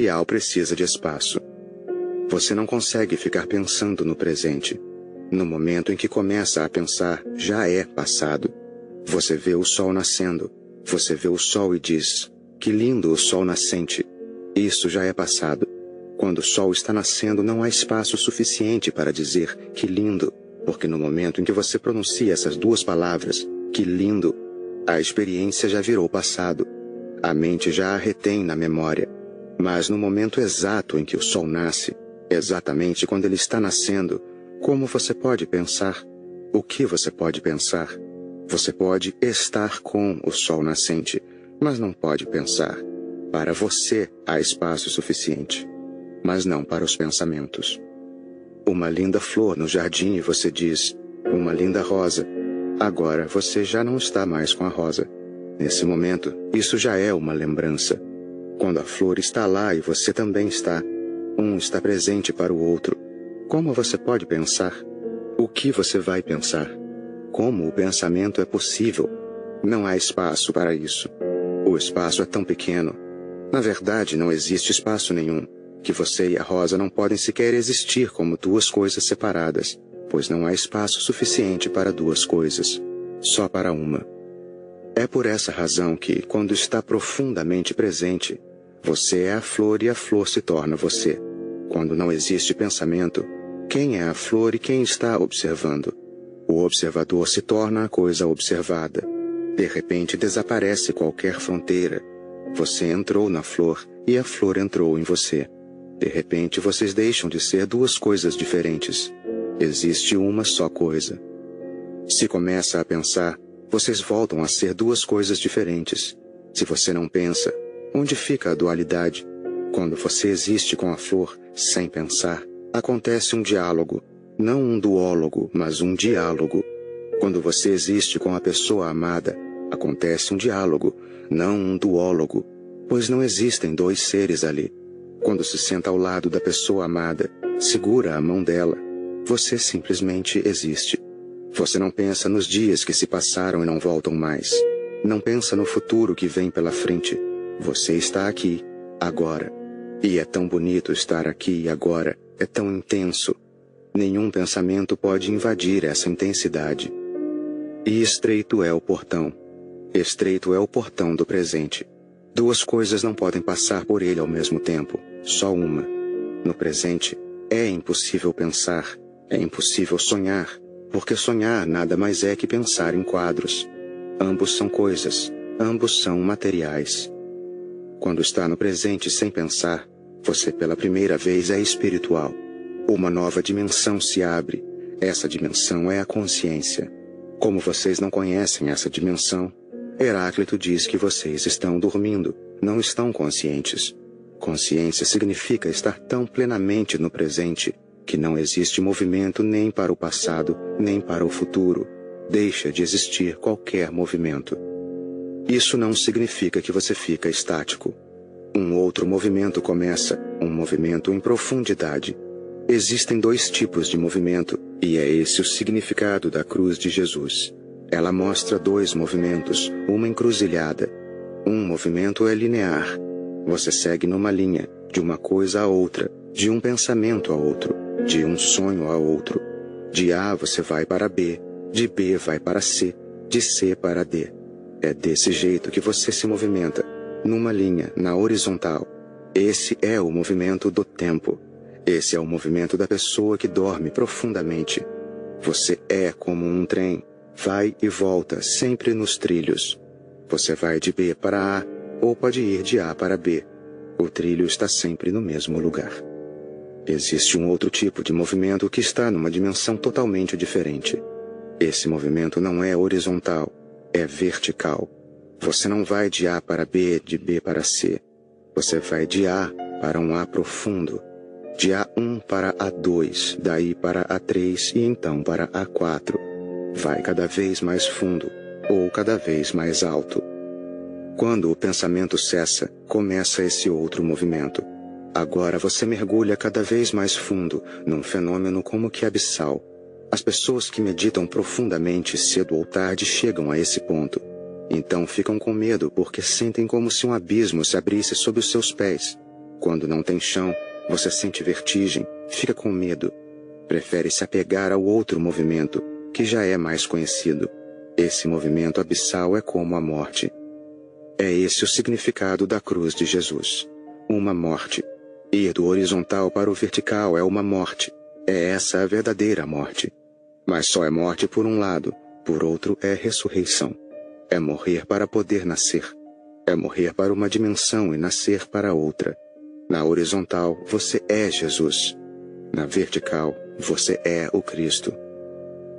material precisa de espaço. Você não consegue ficar pensando no presente. No momento em que começa a pensar, já é passado. Você vê o sol nascendo. Você vê o sol e diz, que lindo o sol nascente. Isso já é passado. Quando o sol está nascendo, não há espaço suficiente para dizer, que lindo, porque no momento em que você pronuncia essas duas palavras, que lindo, a experiência já virou passado. A mente já a retém na memória. Mas no momento exato em que o sol nasce, exatamente quando ele está nascendo, como você pode pensar? O que você pode pensar? Você pode estar com o sol nascente, mas não pode pensar. Para você há espaço suficiente, mas não para os pensamentos. Uma linda flor no jardim e você diz, uma linda rosa. Agora você já não está mais com a rosa. Nesse momento, isso já é uma lembrança. Quando a flor está lá e você também está, um está presente para o outro. Como você pode pensar? O que você vai pensar? Como o pensamento é possível? Não há espaço para isso. O espaço é tão pequeno. Na verdade, não existe espaço nenhum, que você e a rosa não podem sequer existir como duas coisas separadas, pois não há espaço suficiente para duas coisas, só para uma. É por essa razão que, quando está profundamente presente, você é a flor e a flor se torna você. Quando não existe pensamento, quem é a flor e quem está observando? O observador se torna a coisa observada. De repente desaparece qualquer fronteira. Você entrou na flor e a flor entrou em você. De repente vocês deixam de ser duas coisas diferentes. Existe uma só coisa. Se começa a pensar, vocês voltam a ser duas coisas diferentes. Se você não pensa, onde fica a dualidade? Quando você existe com a flor, sem pensar, acontece um diálogo. Não um duólogo, mas um diálogo. Quando você existe com a pessoa amada, acontece um diálogo, não um duólogo, pois não existem dois seres ali. Quando se senta ao lado da pessoa amada, segura a mão dela. Você simplesmente existe. Você não pensa nos dias que se passaram e não voltam mais. Não pensa no futuro que vem pela frente. Você está aqui, agora. E é tão bonito estar aqui e agora. É tão intenso. Nenhum pensamento pode invadir essa intensidade. E estreito é o portão. Estreito é o portão do presente. Duas coisas não podem passar por ele ao mesmo tempo, só uma. No presente, é impossível pensar, é impossível sonhar, porque sonhar nada mais é que pensar em quadros. Ambos são coisas, ambos são materiais. Quando está no presente sem pensar, você pela primeira vez é espiritual. Uma nova dimensão se abre. Essa dimensão é a consciência. Como vocês não conhecem essa dimensão, Heráclito diz que vocês estão dormindo, não estão conscientes. Consciência significa estar tão plenamente no presente que não existe movimento nem para o passado, nem para o futuro. Deixa de existir qualquer movimento. Isso não significa que você fica estático. Um outro movimento começa, um movimento em profundidade. Existem dois tipos de movimento, e é esse o significado da cruz de Jesus. Ela mostra dois movimentos, uma encruzilhada. Um movimento é linear. Você segue numa linha, de uma coisa a outra, de um pensamento a outro, de um sonho a outro. De A você vai para B, de B vai para C, de C para D. É desse jeito que você se movimenta, numa linha, na horizontal. Esse é o movimento do tempo. Esse é o movimento da pessoa que dorme profundamente. Você é como um trem, vai e volta sempre nos trilhos. Você vai de B para A, ou pode ir de A para B. O trilho está sempre no mesmo lugar. Existe um outro tipo de movimento que está numa dimensão totalmente diferente. Esse movimento não é horizontal, é vertical. Você não vai de A para B, de B para C. Você vai de A para um A profundo. De A1 para A2, daí para A3 e então para A4. Vai cada vez mais fundo, ou cada vez mais alto. Quando o pensamento cessa, começa esse outro movimento. Agora você mergulha cada vez mais fundo, num fenômeno como que abissal. As pessoas que meditam profundamente cedo ou tarde chegam a esse ponto. Então ficam com medo porque sentem como se um abismo se abrisse sob os seus pés. Quando não tem chão, você sente vertigem, fica com medo. Prefere se apegar ao outro movimento, que já é mais conhecido. Esse movimento abissal é como a morte. É esse o significado da cruz de Jesus. Uma morte. Ir do horizontal para o vertical é uma morte. É essa a verdadeira morte. Mas só é morte por um lado, por outro é ressurreição. É morrer para poder nascer. É morrer para uma dimensão e nascer para outra. Na horizontal, você é Jesus. Na vertical, você é o Cristo.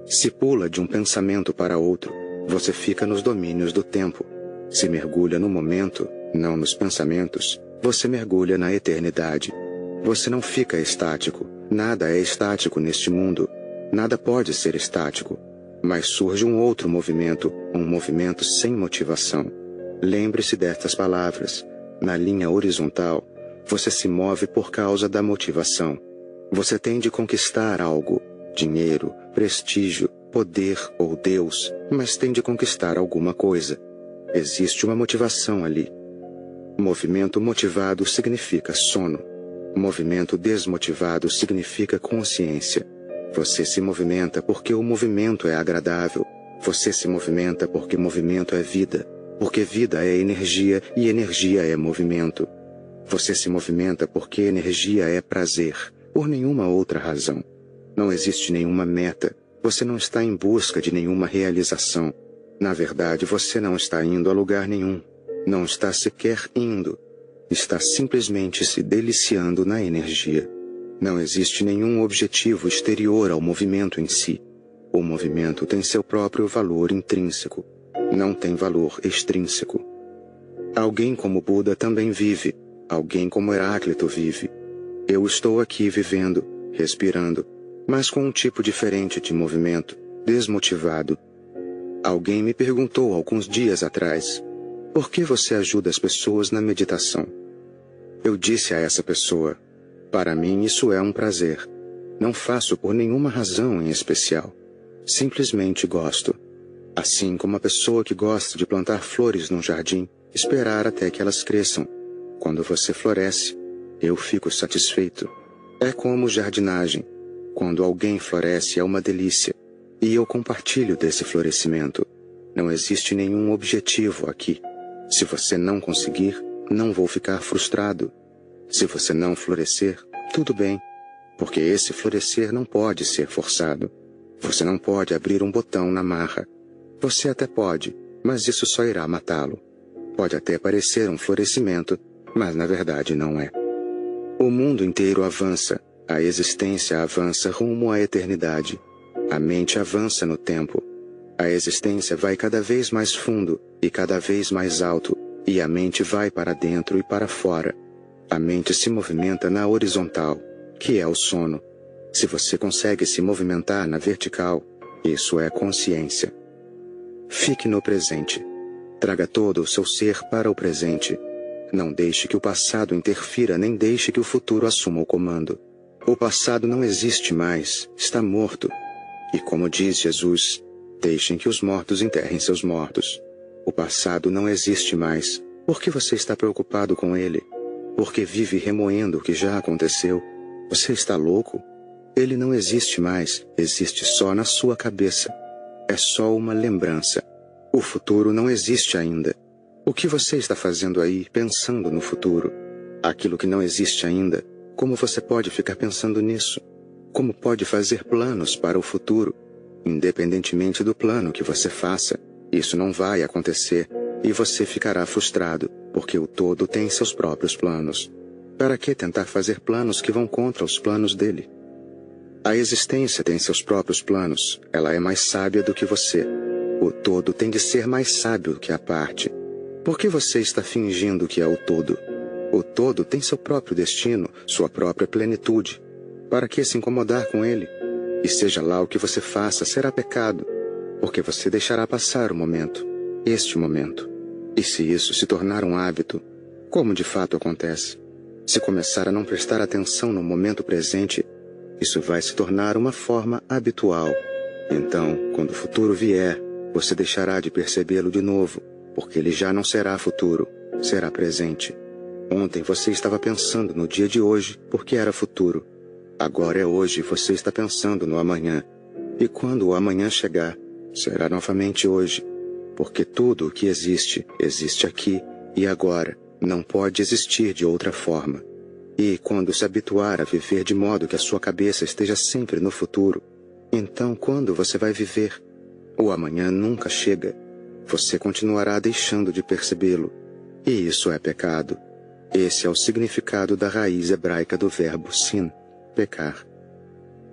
Se pula de um pensamento para outro, você fica nos domínios do tempo. Se mergulha no momento, não nos pensamentos, você mergulha na eternidade. Você não fica estático. Nada é estático neste mundo. Nada pode ser estático. Mas surge um outro movimento, um movimento sem motivação. Lembre-se destas palavras. Na linha horizontal, você se move por causa da motivação. Você tem de conquistar algo, dinheiro, prestígio, poder ou Deus, mas tem de conquistar alguma coisa. Existe uma motivação ali. Movimento motivado significa sono. Movimento desmotivado significa consciência. Você se movimenta porque o movimento é agradável. Você se movimenta porque movimento é vida. Porque vida é energia e energia é movimento. Você se movimenta porque energia é prazer, por nenhuma outra razão. Não existe nenhuma meta. Você não está em busca de nenhuma realização. Na verdade, você não está indo a lugar nenhum. Não está sequer indo. Está simplesmente se deliciando na energia. Não existe nenhum objetivo exterior ao movimento em si. O movimento tem seu próprio valor intrínseco. Não tem valor extrínseco. Alguém como Buda também vive. Alguém como Heráclito vive. Eu estou aqui vivendo, respirando, mas com um tipo diferente de movimento, desmotivado. Alguém me perguntou alguns dias atrás, por que você ajuda as pessoas na meditação? Eu disse a essa pessoa, para mim isso é um prazer. Não faço por nenhuma razão em especial. Simplesmente gosto. Assim como a pessoa que gosta de plantar flores num jardim, esperar até que elas cresçam. Quando você floresce, eu fico satisfeito. É como jardinagem. Quando alguém floresce é uma delícia. E eu compartilho desse florescimento. Não existe nenhum objetivo aqui. Se você não conseguir, não vou ficar frustrado. Se você não florescer, tudo bem. Porque esse florescer não pode ser forçado. Você não pode abrir um botão na marra. Você até pode, mas isso só irá matá-lo. Pode até parecer um florescimento, mas na verdade não é. O mundo inteiro avança, a existência avança rumo à eternidade. A mente avança no tempo. A existência vai cada vez mais fundo e cada vez mais alto, e a mente vai para dentro e para fora. A mente se movimenta na horizontal, que é o sono. Se você consegue se movimentar na vertical, isso é consciência. Fique no presente. Traga todo o seu ser para o presente. Não deixe que o passado interfira, nem deixe que o futuro assuma o comando. O passado não existe mais, está morto. E como diz Jesus, deixem que os mortos enterrem seus mortos. O passado não existe mais. Por que você está preocupado com ele? Porque vive remoendo o que já aconteceu. Você está louco? Ele não existe mais, existe só na sua cabeça. É só uma lembrança. O futuro não existe ainda. O que você está fazendo aí, pensando no futuro? Aquilo que não existe ainda, como você pode ficar pensando nisso? Como pode fazer planos para o futuro? Independentemente do plano que você faça, isso não vai acontecer e você ficará frustrado, porque o todo tem seus próprios planos. Para que tentar fazer planos que vão contra os planos dele? A existência tem seus próprios planos, ela é mais sábia do que você. O todo tem de ser mais sábio que a parte. Por que você está fingindo que é o todo? O todo tem seu próprio destino, sua própria plenitude. Para que se incomodar com ele? E seja lá o que você faça, será pecado, porque você deixará passar o momento, este momento. E se isso se tornar um hábito, como de fato acontece? Se começar a não prestar atenção no momento presente, isso vai se tornar uma forma habitual. Então, quando o futuro vier, você deixará de percebê-lo de novo, porque ele já não será futuro, será presente. Ontem você estava pensando no dia de hoje porque era futuro. Agora é hoje e você está pensando no amanhã. E quando o amanhã chegar, será novamente hoje. Porque tudo o que existe, existe aqui e agora. Não pode existir de outra forma. E quando se habituar a viver de modo que a sua cabeça esteja sempre no futuro, então quando você vai viver? O amanhã nunca chega. Você continuará deixando de percebê-lo. E isso é pecado. Esse é o significado da raiz hebraica do verbo sin, pecar.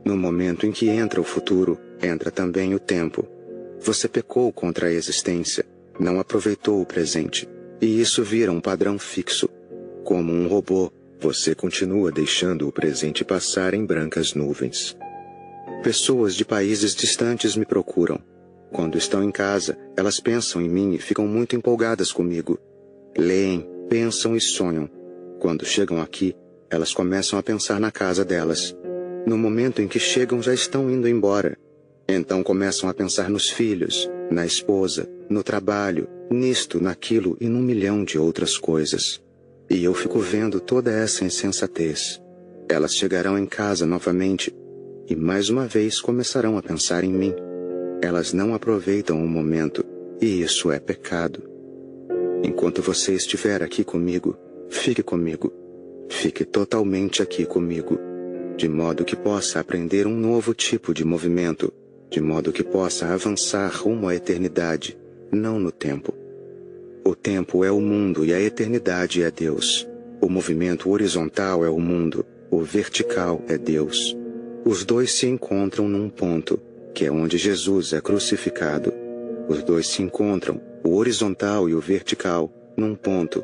No momento em que entra o futuro, entra também o tempo. Você pecou contra a existência, não aproveitou o presente, e isso vira um padrão fixo. Como um robô, você continua deixando o presente passar em brancas nuvens. Pessoas de países distantes me procuram. Quando estão em casa, elas pensam em mim e ficam muito empolgadas comigo. Leem, pensam e sonham. Quando chegam aqui, elas começam a pensar na casa delas. No momento em que chegam, já estão indo embora. Então começam a pensar nos filhos, na esposa, no trabalho, nisto, naquilo e num milhão de outras coisas. E eu fico vendo toda essa insensatez. Elas chegarão em casa novamente e mais uma vez começarão a pensar em mim. Elas não aproveitam o momento, e isso é pecado. Enquanto você estiver aqui comigo, fique comigo. Fique totalmente aqui comigo, de modo que possa aprender um novo tipo de movimento, de modo que possa avançar rumo à eternidade, não no tempo. O tempo é o mundo e a eternidade é Deus. O movimento horizontal é o mundo, o vertical é Deus. Os dois se encontram num ponto, que é onde Jesus é crucificado. Os dois se encontram, o horizontal e o vertical, num ponto.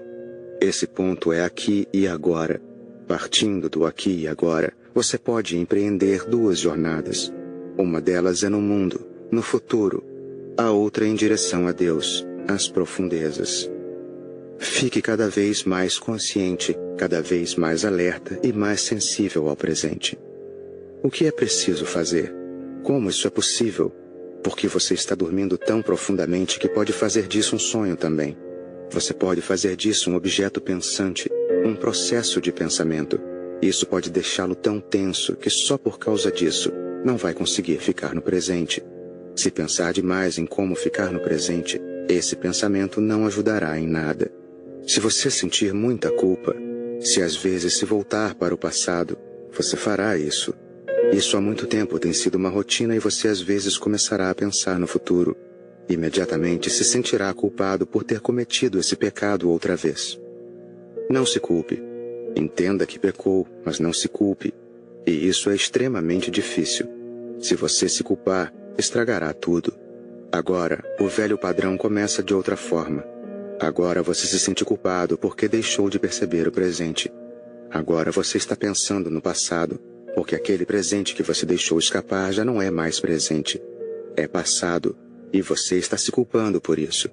Esse ponto é aqui e agora. Partindo do aqui e agora, você pode empreender duas jornadas. Uma delas é no mundo, no futuro. A outra em direção a Deus, às profundezas. Fique cada vez mais consciente, cada vez mais alerta e mais sensível ao presente. O que é preciso fazer? Como isso é possível? Porque você está dormindo tão profundamente que pode fazer disso um sonho também. Você pode fazer disso um objeto pensante, um processo de pensamento. Isso pode deixá-lo tão tenso que só por causa disso não vai conseguir ficar no presente. Se pensar demais em como ficar no presente, esse pensamento não ajudará em nada. Se você sentir muita culpa, se às vezes se voltar para o passado, você fará isso. Isso há muito tempo tem sido uma rotina e você às vezes começará a pensar no futuro. Imediatamente se sentirá culpado por ter cometido esse pecado outra vez. Não se culpe. Entenda que pecou, mas não se culpe. E isso é extremamente difícil. Se você se culpar, estragará tudo. Agora, o velho padrão começa de outra forma. Agora você se sente culpado porque deixou de perceber o presente. Agora você está pensando no passado, porque aquele presente que você deixou escapar já não é mais presente. É passado, e você está se culpando por isso.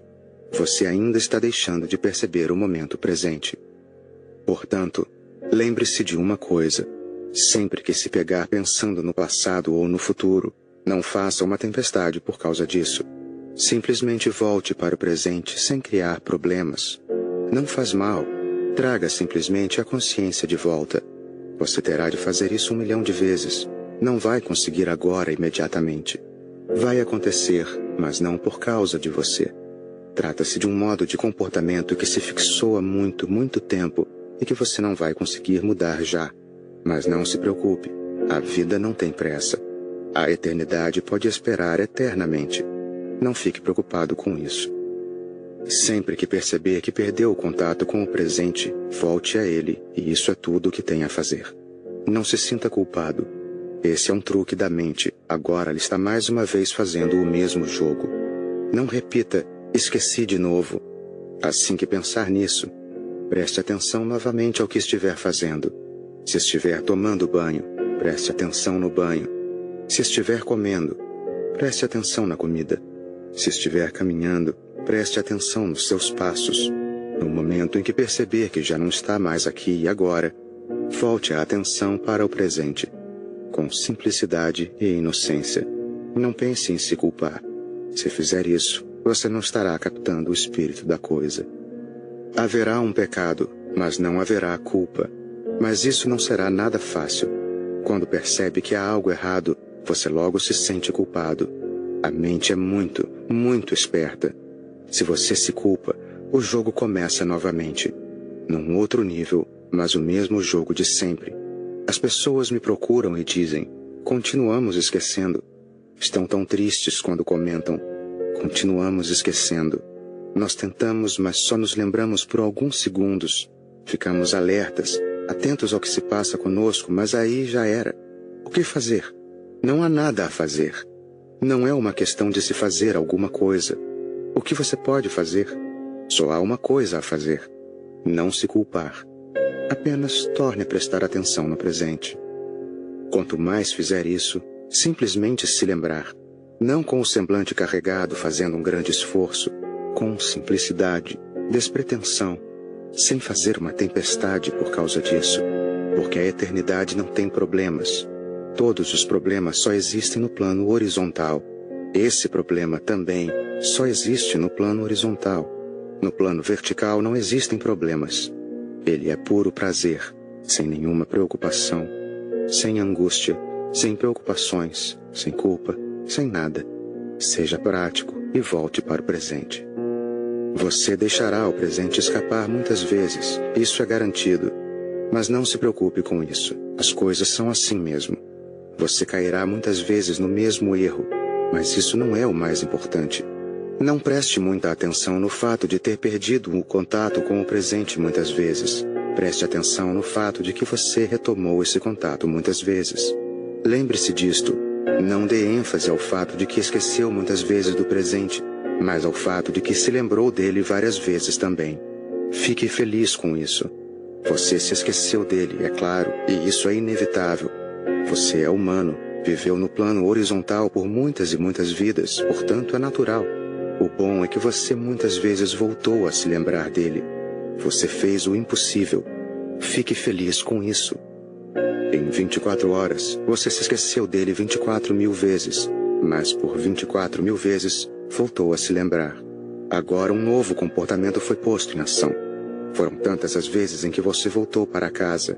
Você ainda está deixando de perceber o momento presente. Portanto, lembre-se de uma coisa. Sempre que se pegar pensando no passado ou no futuro, não faça uma tempestade por causa disso. Simplesmente volte para o presente sem criar problemas. Não faz mal. Traga simplesmente a consciência de volta. Você terá de fazer isso 1 milhão de vezes. Não vai conseguir agora imediatamente. Vai acontecer, mas não por causa de você. Trata-se de um modo de comportamento que se fixou há muito, muito tempo e que você não vai conseguir mudar já. Mas não se preocupe, a vida não tem pressa. A eternidade pode esperar eternamente. Não fique preocupado com isso. Sempre que perceber que perdeu o contato com o presente, volte a ele, e isso é tudo o que tem a fazer. Não se sinta culpado. Esse é um truque da mente. Agora ele está mais uma vez fazendo o mesmo jogo. Não repita, esqueci de novo. Assim que pensar nisso, preste atenção novamente ao que estiver fazendo. Se estiver tomando banho, preste atenção no banho. Se estiver comendo, preste atenção na comida. Se estiver caminhando, preste atenção nos seus passos. No momento em que perceber que já não está mais aqui e agora, volte a atenção para o presente, com simplicidade e inocência. Não pense em se culpar. Se fizer isso, você não estará captando o espírito da coisa. Haverá um pecado, mas não haverá culpa. Mas isso não será nada fácil. Quando percebe que há algo errado, você logo se sente culpado. A mente é muito, muito esperta. Se você se culpa, o jogo começa novamente. Num outro nível, mas o mesmo jogo de sempre. As pessoas me procuram e dizem: continuamos esquecendo. Estão tão tristes quando comentam: continuamos esquecendo. Nós tentamos, mas só nos lembramos por alguns segundos. Ficamos alertas, atentos ao que se passa conosco, mas aí já era. O que fazer? Não há nada a fazer. Não é uma questão de se fazer alguma coisa. O que você pode fazer? Só há uma coisa a fazer: não se culpar. Apenas torne a prestar atenção no presente. Quanto mais fizer isso, simplesmente se lembrar, não com o semblante carregado fazendo um grande esforço, com simplicidade, despretensão, sem fazer uma tempestade por causa disso, porque a eternidade não tem problemas. Todos os problemas só existem no plano horizontal. Esse problema também só existe no plano horizontal. No plano vertical não existem problemas. Ele é puro prazer, sem nenhuma preocupação, sem angústia, sem preocupações, sem culpa, sem nada. Seja prático e volte para o presente. Você deixará o presente escapar muitas vezes, isso é garantido. Mas não se preocupe com isso. As coisas são assim mesmo. Você cairá muitas vezes no mesmo erro, mas isso não é o mais importante. Não preste muita atenção no fato de ter perdido o contato com o presente muitas vezes. Preste atenção no fato de que você retomou esse contato muitas vezes. Lembre-se disto. Não dê ênfase ao fato de que esqueceu muitas vezes do presente, mas ao fato de que se lembrou dele várias vezes também. Fique feliz com isso. Você se esqueceu dele, é claro, e isso é inevitável. Você é humano, viveu no plano horizontal por muitas e muitas vidas, portanto é natural. O bom é que você muitas vezes voltou a se lembrar dele. Você fez o impossível. Fique feliz com isso. Em 24 horas, você se esqueceu dele 24.000 vezes, mas por 24.000 vezes, voltou a se lembrar. Agora um novo comportamento foi posto em ação. Foram tantas as vezes em que você voltou para casa.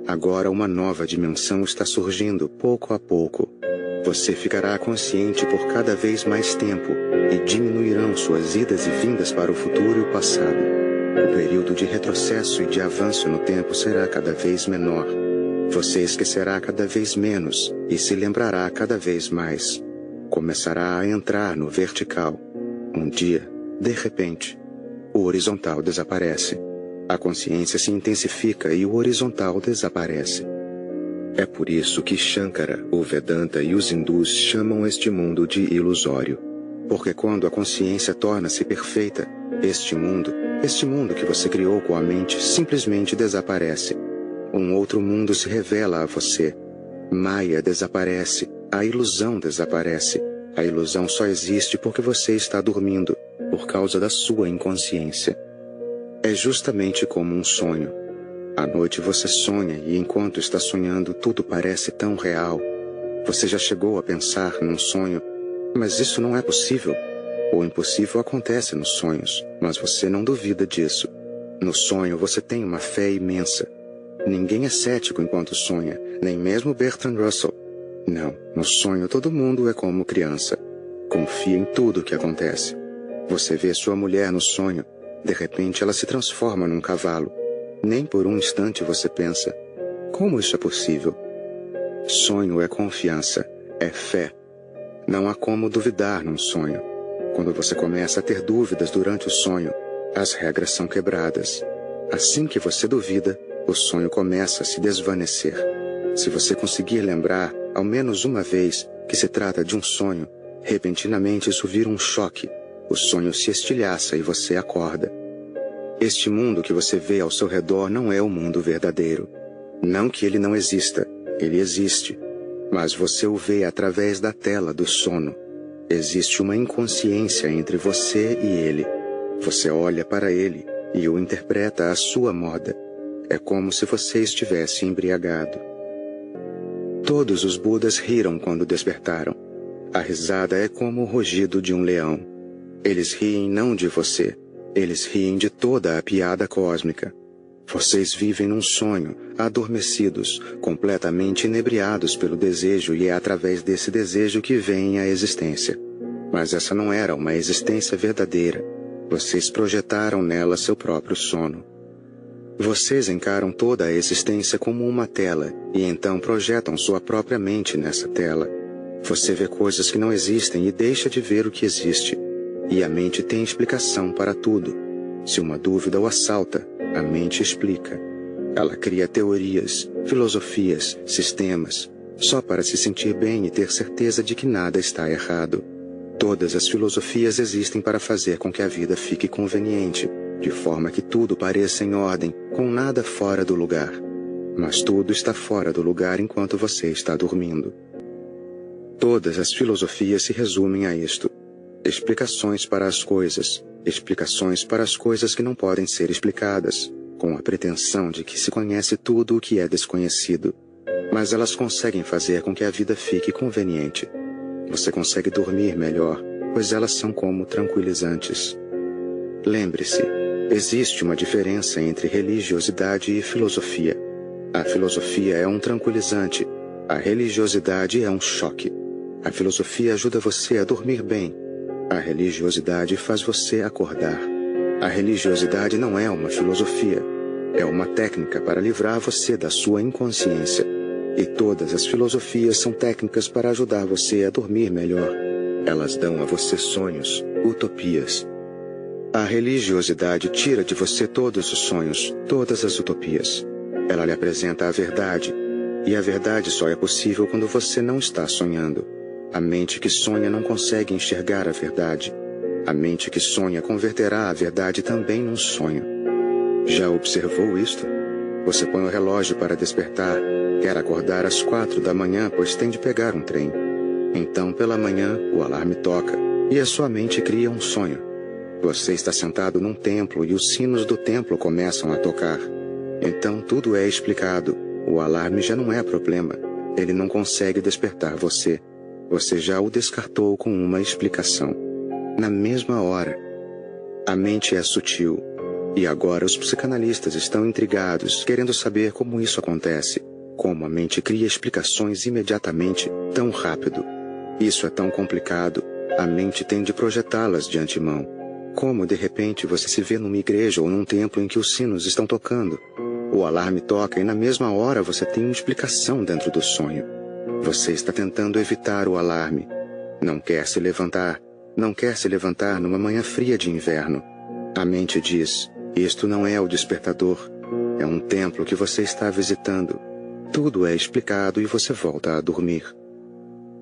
Agora uma nova dimensão está surgindo pouco a pouco. Você ficará consciente por cada vez mais tempo e diminuirão suas idas e vindas para o futuro e o passado. O período de retrocesso e de avanço no tempo será cada vez menor. Você esquecerá cada vez menos e se lembrará cada vez mais. Começará a entrar no vertical. Um dia, de repente, o horizontal desaparece. A consciência se intensifica e o horizontal desaparece. É por isso que Shankara, o Vedanta e os hindus chamam este mundo de ilusório. Porque quando a consciência torna-se perfeita, este mundo que você criou com a mente simplesmente desaparece. Um outro mundo se revela a você. Maya desaparece, a ilusão desaparece. A ilusão só existe porque você está dormindo, por causa da sua inconsciência. É justamente como um sonho. À noite você sonha e enquanto está sonhando tudo parece tão real. Você já chegou a pensar num sonho, mas isso não é possível. O impossível acontece nos sonhos, mas você não duvida disso. No sonho você tem uma fé imensa. Ninguém é cético enquanto sonha, nem mesmo Bertrand Russell. Não, no sonho todo mundo é como criança. Confia em tudo o que acontece. Você vê sua mulher no sonho. De repente ela se transforma num cavalo. Nem por um instante você pensa: como isso é possível? Sonho é confiança, é fé. Não há como duvidar num sonho. Quando você começa a ter dúvidas durante o sonho, as regras são quebradas. Assim que você duvida, o sonho começa a se desvanecer. Se você conseguir lembrar, ao menos uma vez, que se trata de um sonho, repentinamente isso vira um choque. O sonho se estilhaça e você acorda. Este mundo que você vê ao seu redor não é o mundo verdadeiro. Não que ele não exista, ele existe. Mas você o vê através da tela do sono. Existe uma inconsciência entre você e ele. Você olha para ele e o interpreta à sua moda. É como se você estivesse embriagado. Todos os Budas riram quando despertaram. A risada é como o rugido de um leão. Eles riem não de você. Eles riem de toda a piada cósmica. Vocês vivem num sonho, adormecidos, completamente inebriados pelo desejo, e é através desse desejo que vem a existência. Mas essa não era uma existência verdadeira. Vocês projetaram nela seu próprio sono. Vocês encaram toda a existência como uma tela, e então projetam sua própria mente nessa tela. Você vê coisas que não existem e deixa de ver o que existe. E a mente tem explicação para tudo. Se uma dúvida o assalta, a mente explica. Ela cria teorias, filosofias, sistemas, só para se sentir bem e ter certeza de que nada está errado. Todas as filosofias existem para fazer com que a vida fique conveniente, de forma que tudo pareça em ordem, com nada fora do lugar. Mas tudo está fora do lugar enquanto você está dormindo. Todas as filosofias se resumem a isto: explicações para as coisas que não podem ser explicadas, com a pretensão de que se conhece tudo o que é desconhecido. Mas elas conseguem fazer com que a vida fique conveniente. Você consegue dormir melhor, pois elas são como tranquilizantes. Lembre-se, existe uma diferença entre religiosidade e filosofia. A filosofia é um tranquilizante, a religiosidade é um choque. A filosofia ajuda você a dormir bem. A religiosidade faz você acordar. A religiosidade não é uma filosofia. É uma técnica para livrar você da sua inconsciência. E todas as filosofias são técnicas para ajudar você a dormir melhor. Elas dão a você sonhos, utopias. A religiosidade tira de você todos os sonhos, todas as utopias. Ela lhe apresenta a verdade. E a verdade só é possível quando você não está sonhando. A mente que sonha não consegue enxergar a verdade. A mente que sonha converterá a verdade também num sonho. Já observou isto? Você põe o relógio para despertar, quer acordar às 4 da manhã, pois tem de pegar um trem. Então, pela manhã, o alarme toca, e a sua mente cria um sonho. Você está sentado num templo e os sinos do templo começam a tocar. Então, tudo é explicado. O alarme já não é problema. Ele não consegue despertar você. Você já o descartou com uma explicação. Na mesma hora. A mente é sutil. E agora os psicanalistas estão intrigados, querendo saber como isso acontece. Como a mente cria explicações imediatamente, tão rápido. Isso é tão complicado. A mente tem de projetá-las de antemão. Como, de repente, você se vê numa igreja ou num templo em que os sinos estão tocando. O alarme toca e na mesma hora você tem uma explicação dentro do sonho. Você está tentando evitar o alarme. Não quer se levantar. Não quer se levantar numa manhã fria de inverno. A mente diz: isto não é o despertador. É um templo que você está visitando. Tudo é explicado e você volta a dormir.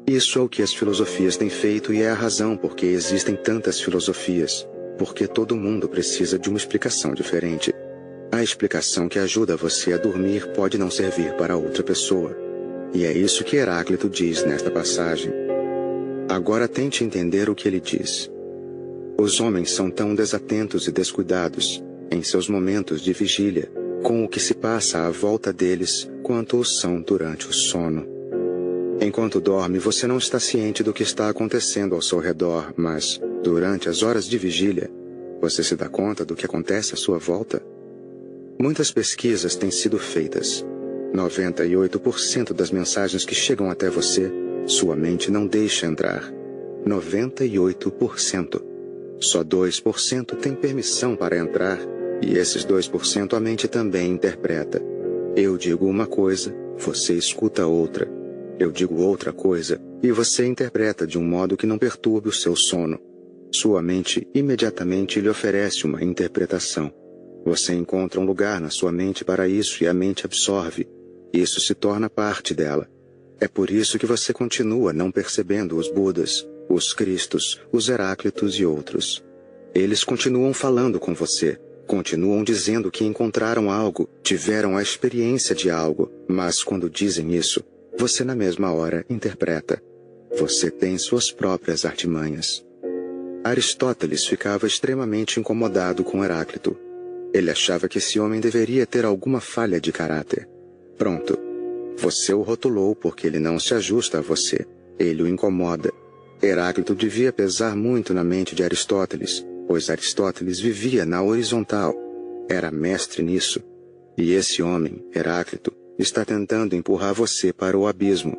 Isso é o que as filosofias têm feito e é a razão por que existem tantas filosofias. Porque todo mundo precisa de uma explicação diferente. A explicação que ajuda você a dormir pode não servir para outra pessoa. E é isso que Heráclito diz nesta passagem. Agora tente entender o que ele diz. Os homens são tão desatentos e descuidados, em seus momentos de vigília, com o que se passa à volta deles, quanto o são durante o sono. Enquanto dorme, você não está ciente do que está acontecendo ao seu redor, mas, durante as horas de vigília, você se dá conta do que acontece à sua volta? Muitas pesquisas têm sido feitas. 98% das mensagens que chegam até você, sua mente não deixa entrar. 98%. Só 2% tem permissão para entrar, e esses 2% a mente também interpreta. Eu digo uma coisa, você escuta outra. Eu digo outra coisa, e você interpreta de um modo que não perturbe o seu sono. Sua mente imediatamente lhe oferece uma interpretação. Você encontra um lugar na sua mente para isso e a mente absorve. Isso se torna parte dela. É por isso que você continua não percebendo os Budas, os Cristos, os Heráclitos e outros. Eles continuam falando com você, continuam dizendo que encontraram algo, tiveram a experiência de algo, mas quando dizem isso, você na mesma hora interpreta. Você tem suas próprias artimanhas. Aristóteles ficava extremamente incomodado com Heráclito. Ele achava que esse homem deveria ter alguma falha de caráter. Pronto. Você o rotulou porque ele não se ajusta a você. Ele o incomoda. Heráclito devia pesar muito na mente de Aristóteles, pois Aristóteles vivia na horizontal. Era mestre nisso. E esse homem, Heráclito, está tentando empurrar você para o abismo.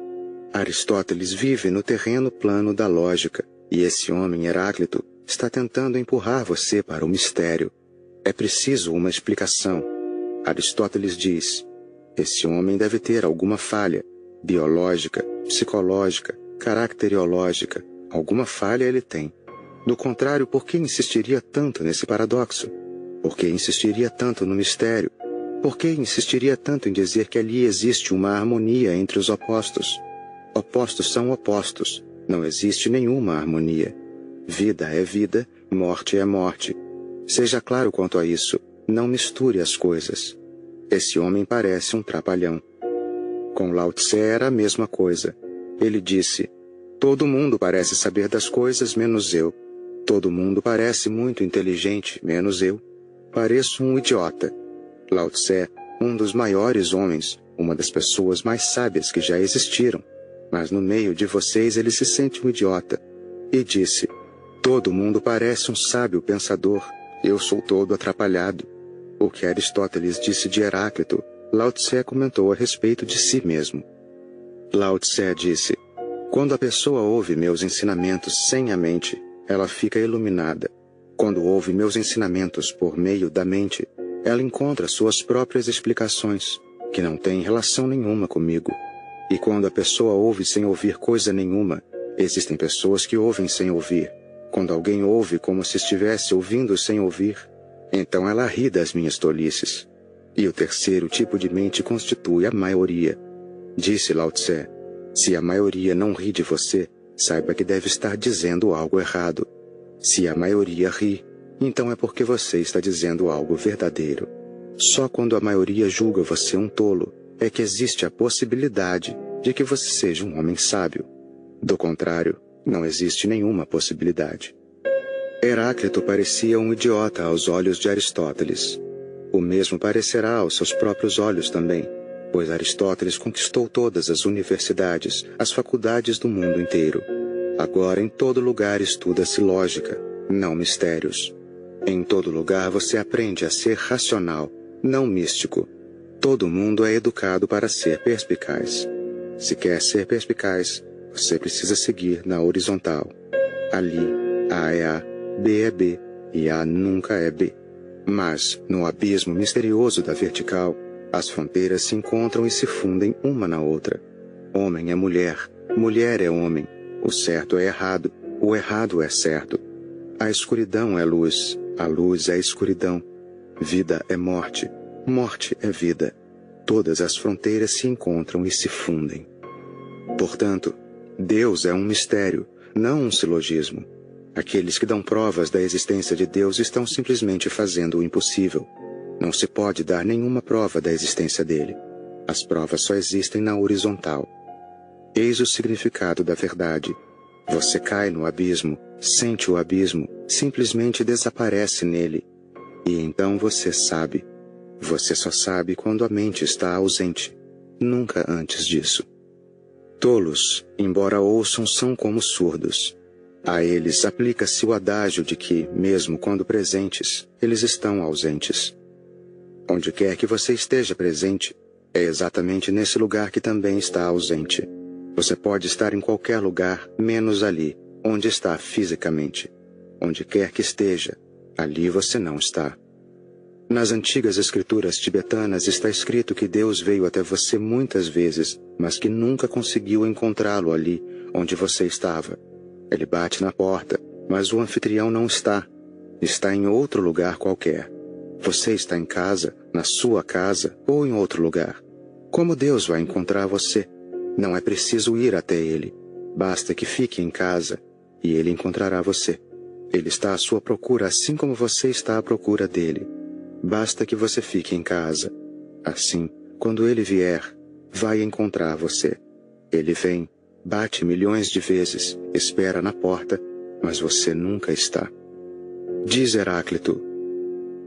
Aristóteles vive no terreno plano da lógica, e esse homem, Heráclito, está tentando empurrar você para o mistério. É preciso uma explicação. Aristóteles diz: esse homem deve ter alguma falha, biológica, psicológica, caracteriológica. Alguma falha ele tem. Do contrário, por que insistiria tanto nesse paradoxo? Por que insistiria tanto no mistério? Por que insistiria tanto em dizer que ali existe uma harmonia entre os opostos? Opostos são opostos. Não existe nenhuma harmonia. Vida é vida, morte é morte. Seja claro quanto a isso. Não misture as coisas. Esse homem parece um trapalhão. Com Lao Tse era a mesma coisa. Ele disse: todo mundo parece saber das coisas menos eu. Todo mundo parece muito inteligente menos eu. Pareço um idiota. Lao Tse, um dos maiores homens, uma das pessoas mais sábias que já existiram. Mas no meio de vocês ele se sente um idiota. E disse: todo mundo parece um sábio pensador. Eu sou todo atrapalhado. O que Aristóteles disse de Heráclito, Lao Tse comentou a respeito de si mesmo. Lao Tse disse: quando a pessoa ouve meus ensinamentos sem a mente, ela fica iluminada. Quando ouve meus ensinamentos por meio da mente, ela encontra suas próprias explicações, que não têm relação nenhuma comigo. E quando a pessoa ouve sem ouvir coisa nenhuma, existem pessoas que ouvem sem ouvir. Quando alguém ouve como se estivesse ouvindo sem ouvir, então ela ri das minhas tolices. E o terceiro tipo de mente constitui a maioria. Disse Lao Tse: se a maioria não ri de você, saiba que deve estar dizendo algo errado. Se a maioria ri, então é porque você está dizendo algo verdadeiro. Só quando a maioria julga você um tolo, é que existe a possibilidade de que você seja um homem sábio. Do contrário, não existe nenhuma possibilidade. Heráclito parecia um idiota aos olhos de Aristóteles. O mesmo parecerá aos seus próprios olhos também, pois Aristóteles conquistou todas as universidades, as faculdades do mundo inteiro. Agora em todo lugar estuda-se lógica, não mistérios. Em todo lugar você aprende a ser racional, não místico. Todo mundo é educado para ser perspicaz. Se quer ser perspicaz, você precisa seguir na horizontal. Ali, A é A, B é B, e A nunca é B. Mas, no abismo misterioso da vertical, as fronteiras se encontram e se fundem uma na outra. Homem é mulher, mulher é homem, o certo é errado, o errado é certo. A escuridão é luz, a luz é escuridão. Vida é morte, morte é vida. Todas as fronteiras se encontram e se fundem. Portanto, Deus é um mistério, não um silogismo. Aqueles que dão provas da existência de Deus estão simplesmente fazendo o impossível. Não se pode dar nenhuma prova da existência dele. As provas só existem na horizontal. Eis o significado da verdade. Você cai no abismo, sente o abismo, simplesmente desaparece nele. E então você sabe. Você só sabe quando a mente está ausente. Nunca antes disso. Tolos, embora ouçam, são como surdos. A eles aplica-se o adágio de que, mesmo quando presentes, eles estão ausentes. Onde quer que você esteja presente, é exatamente nesse lugar que também está ausente. Você pode estar em qualquer lugar, menos ali, onde está fisicamente. Onde quer que esteja, ali você não está. Nas antigas escrituras tibetanas está escrito que Deus veio até você muitas vezes, mas que nunca conseguiu encontrá-lo ali, onde você estava. Ele bate na porta, mas o anfitrião não está. Está em outro lugar qualquer. Você está em casa, na sua casa ou em outro lugar. Como Deus vai encontrar você? Não é preciso ir até ele. Basta que fique em casa e ele encontrará você. Ele está à sua procura assim como você está à procura dele. Basta que você fique em casa. Assim, quando ele vier, vai encontrar você. Ele vem, bate milhões de vezes, espera na porta, mas você nunca está. Diz Heráclito: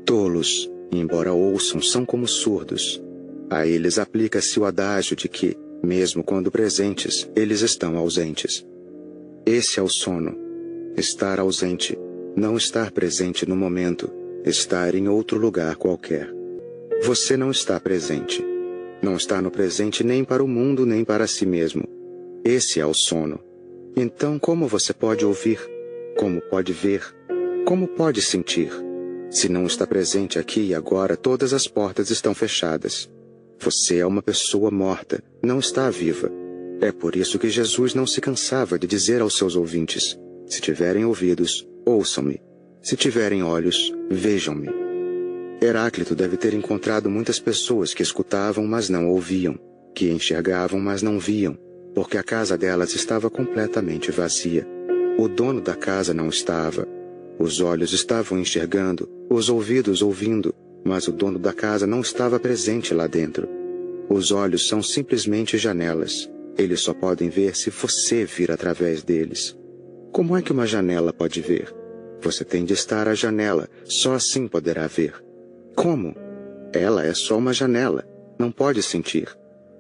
tolos, embora ouçam, são como surdos. A eles aplica-se o adágio de que, mesmo quando presentes, eles estão ausentes. Esse é o sono. Estar ausente, não estar presente no momento, estar em outro lugar qualquer. Você não está presente. Não está no presente nem para o mundo, nem para si mesmo. Esse é o sono. Então, como você pode ouvir? Como pode ver? Como pode sentir? Se não está presente aqui e agora, todas as portas estão fechadas. Você é uma pessoa morta, não está viva. É por isso que Jesus não se cansava de dizer aos seus ouvintes: se tiverem ouvidos, ouçam-me. Se tiverem olhos, vejam-me. Heráclito deve ter encontrado muitas pessoas que escutavam, mas não ouviam, que enxergavam, mas não viam, porque a casa delas estava completamente vazia. O dono da casa não estava. Os olhos estavam enxergando, os ouvidos ouvindo, mas o dono da casa não estava presente lá dentro. Os olhos são simplesmente janelas. Eles só podem ver se você vir através deles. Como é que uma janela pode ver? Você tem de estar à janela, só assim poderá ver. Como? Ela é só uma janela, não pode sentir.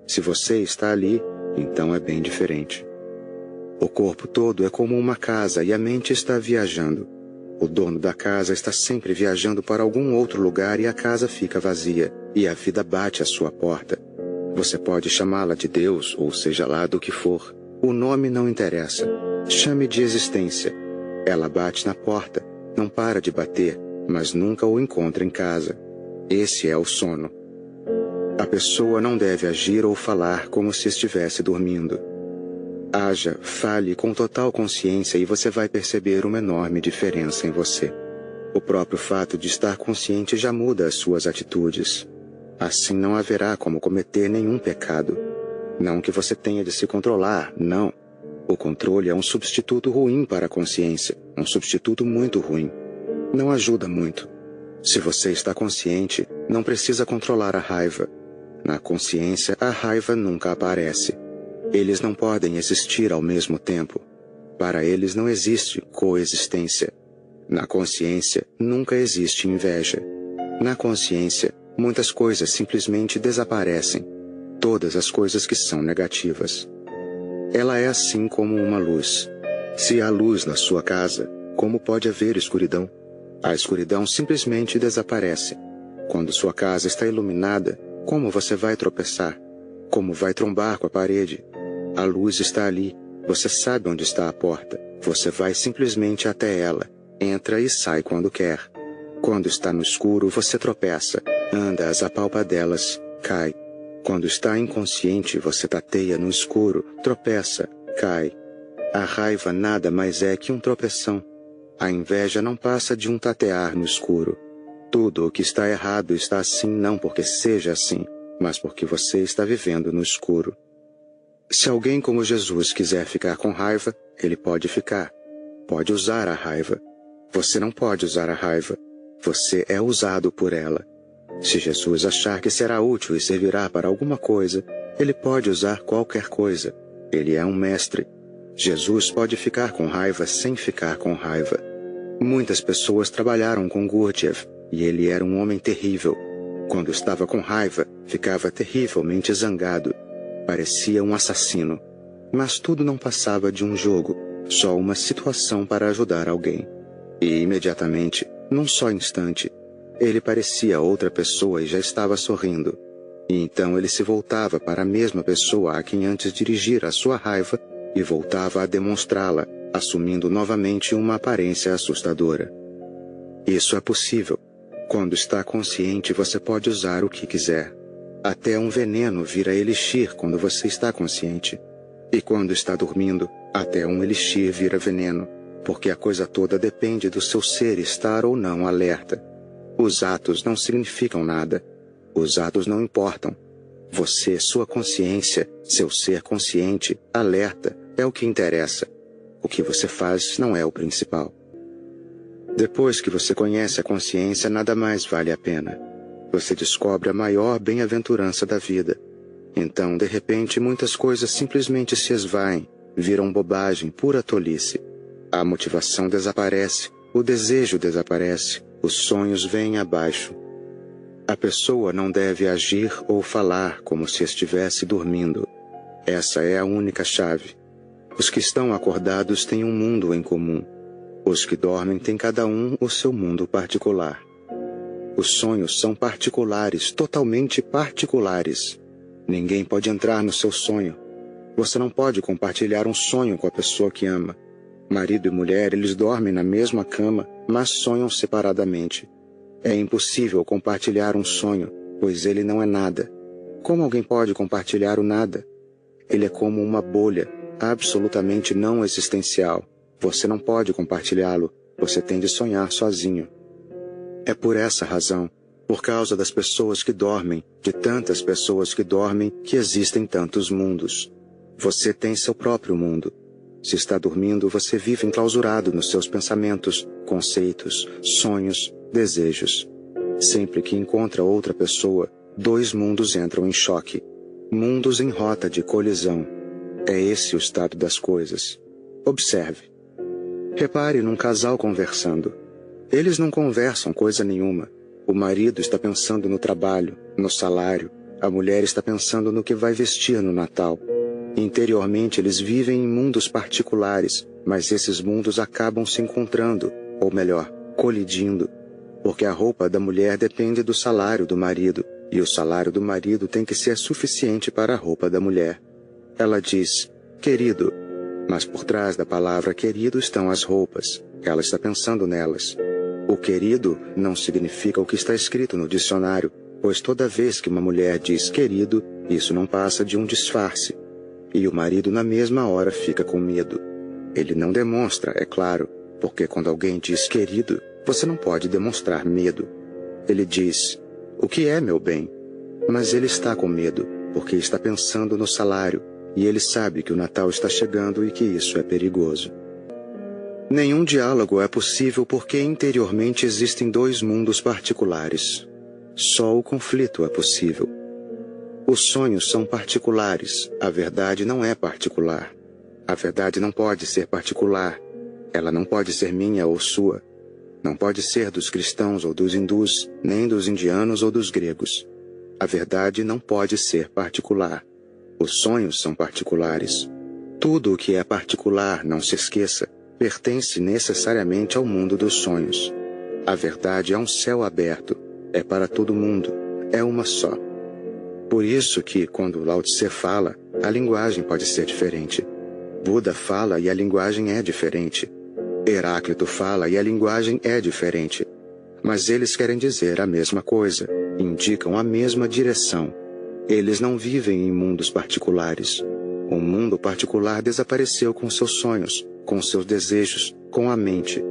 Se você está ali, então é bem diferente. O corpo todo é como uma casa e a mente está viajando. O dono da casa está sempre viajando para algum outro lugar e a casa fica vazia, e a vida bate à sua porta. Você pode chamá-la de Deus, ou seja lá do que for. O nome não interessa. Chame de existência. Ela bate na porta, não para de bater, mas nunca o encontra em casa. Esse é o sono. A pessoa não deve agir ou falar como se estivesse dormindo. Haja, fale com total consciência e você vai perceber uma enorme diferença em você. O próprio fato de estar consciente já muda as suas atitudes. Assim não haverá como cometer nenhum pecado. Não que você tenha de se controlar, não. O controle é um substituto ruim para a consciência, um substituto muito ruim. Não ajuda muito. Se você está consciente, não precisa controlar a raiva. Na consciência, a raiva nunca aparece. Eles não podem existir ao mesmo tempo. Para eles não existe coexistência. Na consciência, nunca existe inveja. Na consciência, muitas coisas simplesmente desaparecem. Todas as coisas que são negativas. Ela é assim como uma luz. Se há luz na sua casa, como pode haver escuridão? A escuridão simplesmente desaparece. Quando sua casa está iluminada, como você vai tropeçar? Como vai trombar com a parede? A luz está ali. Você sabe onde está a porta. Você vai simplesmente até ela. Entra e sai quando quer. Quando está no escuro, você tropeça. Anda às apalpadelas, cai. Quando está inconsciente, você tateia no escuro, tropeça, cai. A raiva nada mais é que um tropeção. A inveja não passa de um tatear no escuro. Tudo o que está errado está assim não porque seja assim, mas porque você está vivendo no escuro. Se alguém como Jesus quiser ficar com raiva, ele pode ficar. Pode usar a raiva. Você não pode usar a raiva. Você é usado por ela. Se Jesus achar que será útil e servirá para alguma coisa, ele pode usar qualquer coisa. Ele é um mestre. Jesus pode ficar com raiva sem ficar com raiva. Muitas pessoas trabalharam com Gurdjieff, e ele era um homem terrível. Quando estava com raiva, ficava terrivelmente zangado. Parecia um assassino. Mas tudo não passava de um jogo, só uma situação para ajudar alguém. E imediatamente, num só instante, ele parecia outra pessoa e já estava sorrindo. E então ele se voltava para a mesma pessoa a quem antes dirigira a sua raiva e voltava a demonstrá-la, assumindo novamente uma aparência assustadora. Isso é possível. Quando está consciente, você pode usar o que quiser. Até um veneno vira elixir quando você está consciente. E quando está dormindo, até um elixir vira veneno, porque a coisa toda depende do seu ser estar ou não alerta. Os atos não significam nada. Os atos não importam. Você, sua consciência, seu ser consciente, alerta, é o que interessa. O que você faz não é o principal. Depois que você conhece a consciência, nada mais vale a pena. Você descobre a maior bem-aventurança da vida. Então, de repente, muitas coisas simplesmente se esvaem, viram bobagem, pura tolice. A motivação desaparece, o desejo desaparece, os sonhos vêm abaixo. A pessoa não deve agir ou falar como se estivesse dormindo. Essa é a única chave. Os que estão acordados têm um mundo em comum. Os que dormem têm cada um o seu mundo particular. Os sonhos são particulares, totalmente particulares. Ninguém pode entrar no seu sonho. Você não pode compartilhar um sonho com a pessoa que ama. Marido e mulher, eles dormem na mesma cama, mas sonham separadamente. É impossível compartilhar um sonho, pois ele não é nada. Como alguém pode compartilhar o nada? Ele é como uma bolha, absolutamente não existencial. Você não pode compartilhá-lo, você tem de sonhar sozinho. É por essa razão, por causa das pessoas que dormem, de tantas pessoas que dormem, que existem tantos mundos. Você tem seu próprio mundo. Se está dormindo, você vive enclausurado nos seus pensamentos, conceitos, sonhos, desejos. Sempre que encontra outra pessoa, dois mundos entram em choque. Mundos em rota de colisão. É esse o estado das coisas. Observe. Repare num casal conversando. Eles não conversam coisa nenhuma. O marido está pensando no trabalho, no salário. A mulher está pensando no que vai vestir no Natal. Interiormente eles vivem em mundos particulares, mas esses mundos acabam se encontrando, ou melhor, colidindo. Porque a roupa da mulher depende do salário do marido, e o salário do marido tem que ser suficiente para a roupa da mulher. Ela diz, querido, mas por trás da palavra querido estão as roupas. Ela está pensando nelas. O querido não significa o que está escrito no dicionário, pois toda vez que uma mulher diz querido, isso não passa de um disfarce. E o marido na mesma hora fica com medo. Ele não demonstra, é claro, porque quando alguém diz querido, você não pode demonstrar medo. Ele diz, o que é, meu bem? Mas ele está com medo, porque está pensando no salário, e ele sabe que o Natal está chegando e que isso é perigoso. Nenhum diálogo é possível porque interiormente existem dois mundos particulares. Só o conflito é possível. Os sonhos são particulares, a verdade não é particular. A verdade não pode ser particular. Ela não pode ser minha ou sua. Não pode ser dos cristãos ou dos hindus, nem dos indianos ou dos gregos. A verdade não pode ser particular. Os sonhos são particulares. Tudo o que é particular, não se esqueça, pertence necessariamente ao mundo dos sonhos. A verdade é um céu aberto, é para todo mundo, é uma só. Por isso que, quando Lao Tse fala, a linguagem pode ser diferente. Buda fala e a linguagem é diferente. Heráclito fala e a linguagem é diferente. Mas eles querem dizer a mesma coisa, indicam a mesma direção. Eles não vivem em mundos particulares. O mundo particular desapareceu com seus sonhos, com seus desejos, com a mente.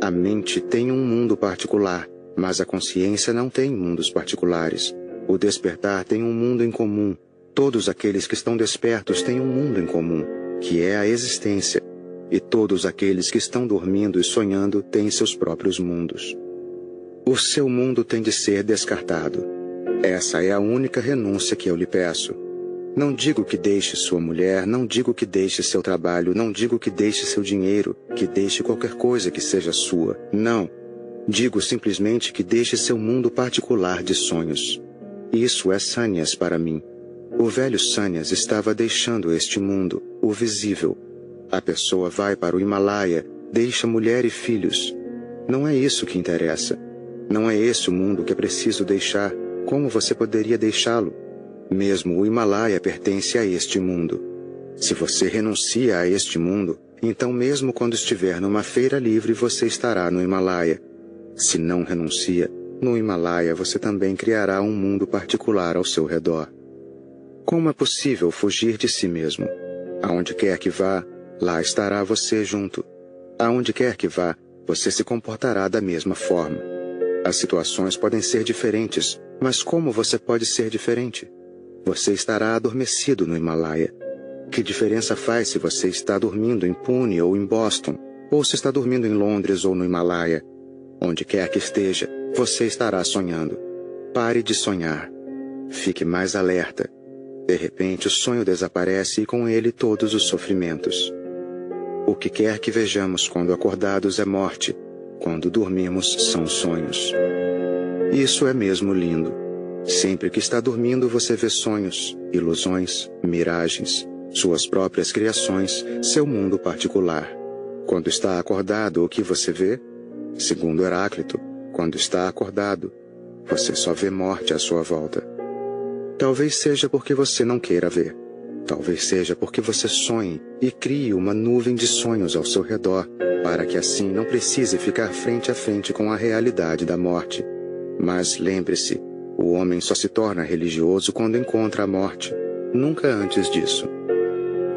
A mente tem um mundo particular, mas a consciência não tem mundos particulares. O despertar tem um mundo em comum. Todos aqueles que estão despertos têm um mundo em comum, que é a existência. E todos aqueles que estão dormindo e sonhando têm seus próprios mundos. O seu mundo tem de ser descartado. Essa é a única renúncia que eu lhe peço. Não digo que deixe sua mulher, não digo que deixe seu trabalho, não digo que deixe seu dinheiro, que deixe qualquer coisa que seja sua. Não. Digo simplesmente que deixe seu mundo particular de sonhos. Isso é Sânias para mim. O velho Sânias estava deixando este mundo, o visível. A pessoa vai para o Himalaia, deixa mulher e filhos. Não é isso que interessa. Não é esse o mundo que é preciso deixar. Como você poderia deixá-lo? Mesmo o Himalaia pertence a este mundo. Se você renuncia a este mundo, então mesmo quando estiver numa feira livre você estará no Himalaia. Se não renuncia, no Himalaia você também criará um mundo particular ao seu redor. Como é possível fugir de si mesmo? Aonde quer que vá, lá estará você junto. Aonde quer que vá, você se comportará da mesma forma. As situações podem ser diferentes, mas como você pode ser diferente? Você estará adormecido no Himalaia. Que diferença faz se você está dormindo em Pune ou em Boston, ou se está dormindo em Londres ou no Himalaia? Onde quer que esteja, você estará sonhando. Pare de sonhar. Fique mais alerta. De repente, o sonho desaparece e com ele todos os sofrimentos. O que quer que vejamos quando acordados é morte. Quando dormimos, são sonhos. Isso é mesmo lindo. Sempre que está dormindo, você vê sonhos, ilusões, miragens, suas próprias criações, seu mundo particular. Quando está acordado, o que você vê? Segundo Heráclito, quando está acordado, Você só vê morte à sua volta. Talvez seja porque você não queira ver. Talvez seja porque você sonhe e crie uma nuvem de sonhos ao seu redor, para que assim não precise ficar frente a frente com a realidade da morte. Mas lembre-se, o homem só se torna religioso quando encontra a morte, nunca antes disso.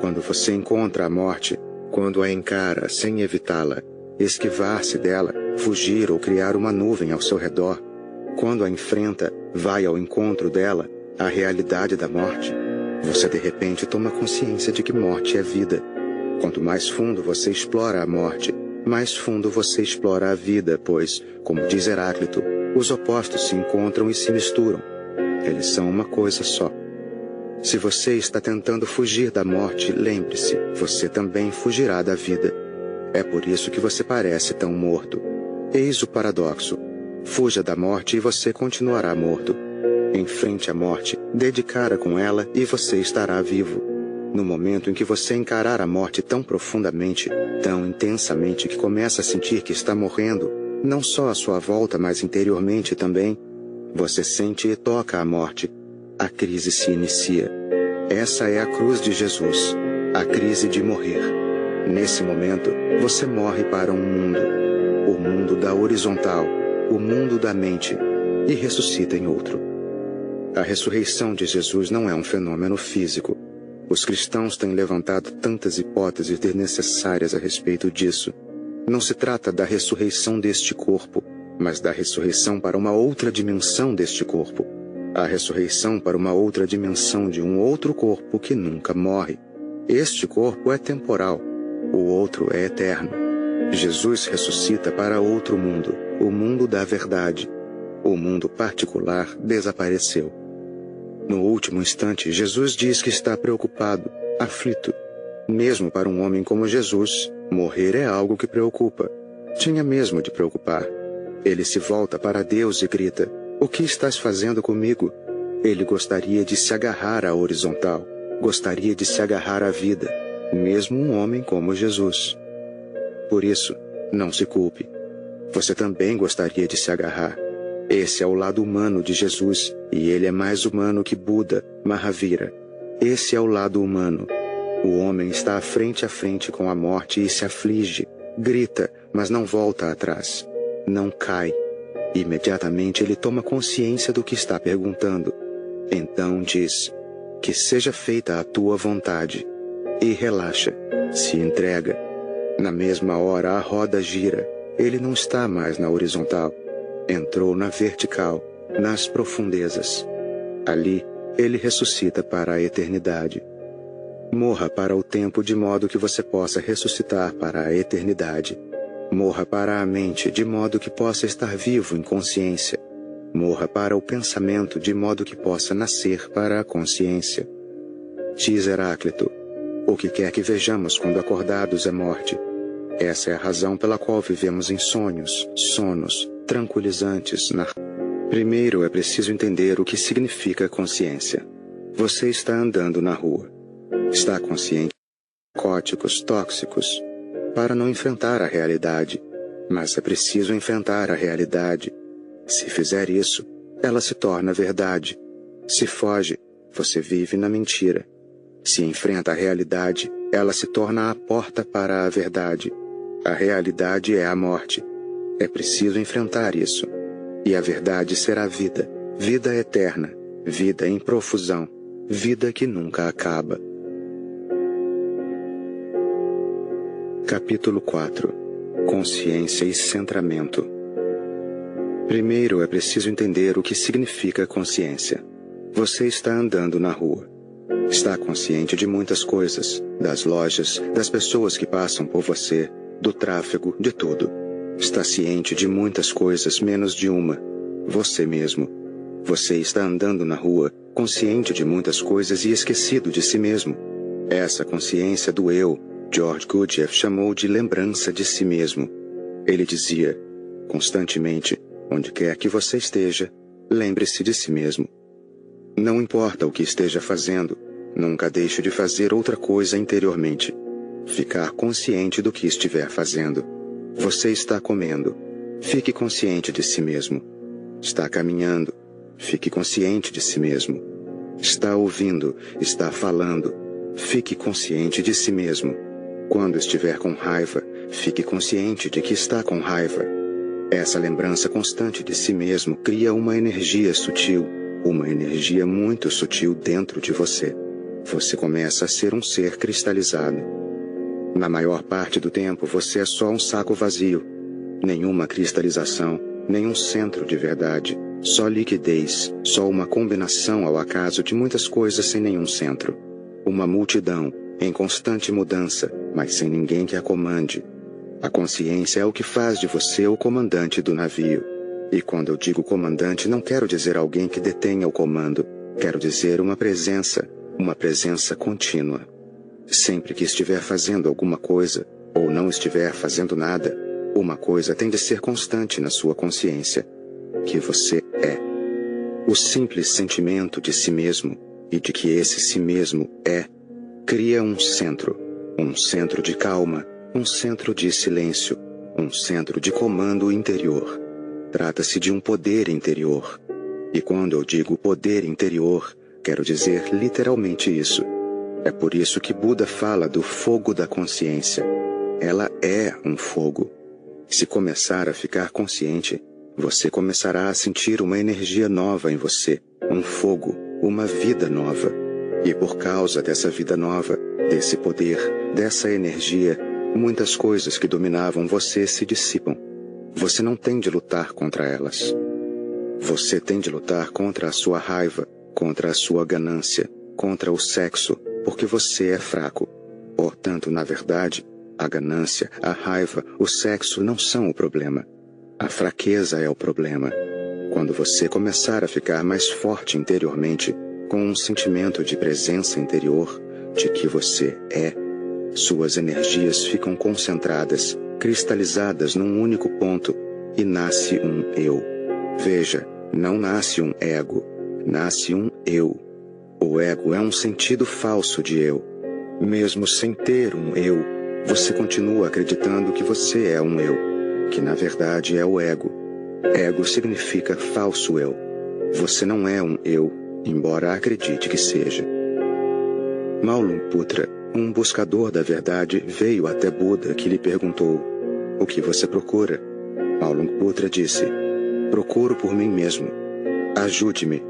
Quando você encontra a morte, quando a encara sem evitá-la, esquivar-se dela, fugir ou criar uma nuvem ao seu redor, quando a enfrenta, vai ao encontro dela, a realidade da morte, você de repente toma consciência de que morte é vida. Quanto mais fundo você explora a morte, mais fundo você explora a vida, pois, como diz Heráclito, os opostos se encontram e se misturam. Eles são uma coisa só. Se você está tentando fugir da morte, lembre-se, você também fugirá da vida. É por isso que você parece tão morto. Eis o paradoxo. Fuja da morte e você continuará morto. Enfrente a morte, dê de cara com ela e você estará vivo. No momento em que você encarar a morte tão profundamente, tão intensamente que começa a sentir que está morrendo, não só à sua volta, mas interiormente também, você sente e toca a morte. A crise se inicia. Essa é a cruz de Jesus, a crise de morrer. Nesse momento, você morre para um mundo, o mundo da horizontal, o mundo da mente, e ressuscita em outro. A ressurreição de Jesus não é um fenômeno físico. Os cristãos têm levantado tantas hipóteses desnecessárias a respeito disso. Não se trata da ressurreição deste corpo, mas da ressurreição para uma outra dimensão deste corpo. A ressurreição para uma outra dimensão de um outro corpo que nunca morre. Este corpo é temporal, o outro é eterno. Jesus ressuscita para outro mundo, o mundo da verdade. O mundo particular desapareceu. No último instante, Jesus diz que está preocupado, aflito. Mesmo para um homem como Jesus, morrer é algo que preocupa. Tinha mesmo de preocupar. Ele se volta para Deus e grita: "O que estás fazendo comigo?" Ele gostaria de se agarrar à horizontal, gostaria de se agarrar à vida, mesmo um homem como Jesus. Por isso, não se culpe. Você também gostaria de se agarrar. Esse é o lado humano de Jesus, e ele é mais humano que Buda, Mahavira. Esse é o lado humano. O homem está frente a frente com a morte e se aflige, grita, mas não volta atrás. Não cai. Imediatamente ele toma consciência do que está perguntando. Então diz: "Que seja feita a tua vontade." E relaxa, se entrega. Na mesma hora a roda gira. Ele não está mais na horizontal. Entrou na vertical, nas profundezas. Ali, ele ressuscita para a eternidade. Morra para o tempo de modo que você possa ressuscitar para a eternidade. Morra para a mente de modo que possa estar vivo em consciência. Morra para o pensamento de modo que possa nascer para a consciência. Diz Heráclito: "O que quer que vejamos quando acordados é morte." Essa é a razão pela qual vivemos em sonhos, sonos, tranquilizantes. Primeiro é preciso entender o que significa consciência. Você está andando na rua. Está consciente de narcóticos tóxicos para não enfrentar a realidade. Mas é preciso enfrentar a realidade. Se fizer isso, ela se torna verdade. Se foge, você vive na mentira. Se enfrenta a realidade, ela se torna a porta para a verdade. A realidade é a morte. É preciso enfrentar isso. E a verdade será vida, vida eterna, vida em profusão, vida que nunca acaba. Capítulo 4. Consciência e centramento. Primeiro é preciso entender o que significa consciência. Você está andando na rua. Está consciente de muitas coisas, das lojas, das pessoas que passam por você, do tráfego, de tudo. Está ciente de muitas coisas menos de uma: você mesmo. Você está andando na rua, consciente de muitas coisas e esquecido de si mesmo. Essa consciência do eu, George Gurdjieff chamou de lembrança de si mesmo. Ele dizia, constantemente, onde quer que você esteja, lembre-se de si mesmo. Não importa o que esteja fazendo, nunca deixe de fazer outra coisa interiormente. Ficar consciente do que estiver fazendo. Você está comendo. Fique consciente de si mesmo. está caminhando, fique consciente de si mesmo. Está ouvindo, está falando, fique consciente de si mesmo. Quando estiver com raiva, fique consciente de que está com raiva. Essa lembrança constante de si mesmo cria uma energia sutil, uma energia muito sutil dentro de você. Você começa a ser um ser cristalizado. Na maior parte do tempo, você é só um saco vazio. Nenhuma cristalização, nenhum centro de verdade. Só liquidez, só uma combinação ao acaso de muitas coisas sem nenhum centro. Uma multidão, em constante mudança, mas sem ninguém que a comande. A consciência é o que faz de você o comandante do navio. E quando eu digo comandante, não quero dizer alguém que detenha o comando. Quero dizer uma presença contínua. Sempre que estiver fazendo alguma coisa, ou não estiver fazendo nada, uma coisa tem de ser constante na sua consciência. Que você é. O simples sentimento de si mesmo, e de que esse si mesmo é, cria um centro de calma, um centro de silêncio, um centro de comando interior. Trata-se de um poder interior. E quando eu digo poder interior, quero dizer literalmente isso. É por isso que Buda fala do fogo da consciência. Ela é um fogo. Se começar a ficar consciente, você começará a sentir uma energia nova em você, um fogo, uma vida nova. E por causa dessa vida nova, desse poder, dessa energia, muitas coisas que dominavam você se dissipam. Você não tem de lutar contra elas. Você tem de lutar contra a sua raiva, contra a sua ganância, contra o sexo, porque você é fraco. Portanto, na verdade, a ganância, a raiva, o sexo não são o problema. A fraqueza é o problema. Quando você começar a ficar mais forte interiormente, com um sentimento de presença interior, de que você é, suas energias ficam concentradas, cristalizadas num único ponto, e nasce um eu. Veja, não nasce um ego, nasce um eu. O ego é um sentido falso de eu. Mesmo sem ter um eu, você continua acreditando que você é um eu, que na verdade é o ego. Ego significa falso eu. Você não é um eu, embora acredite que seja. Maulunputra, um buscador da verdade, veio até Buda, que lhe perguntou: "O que você procura?" Maulunputra disse: "Procuro por mim mesmo. Ajude-me."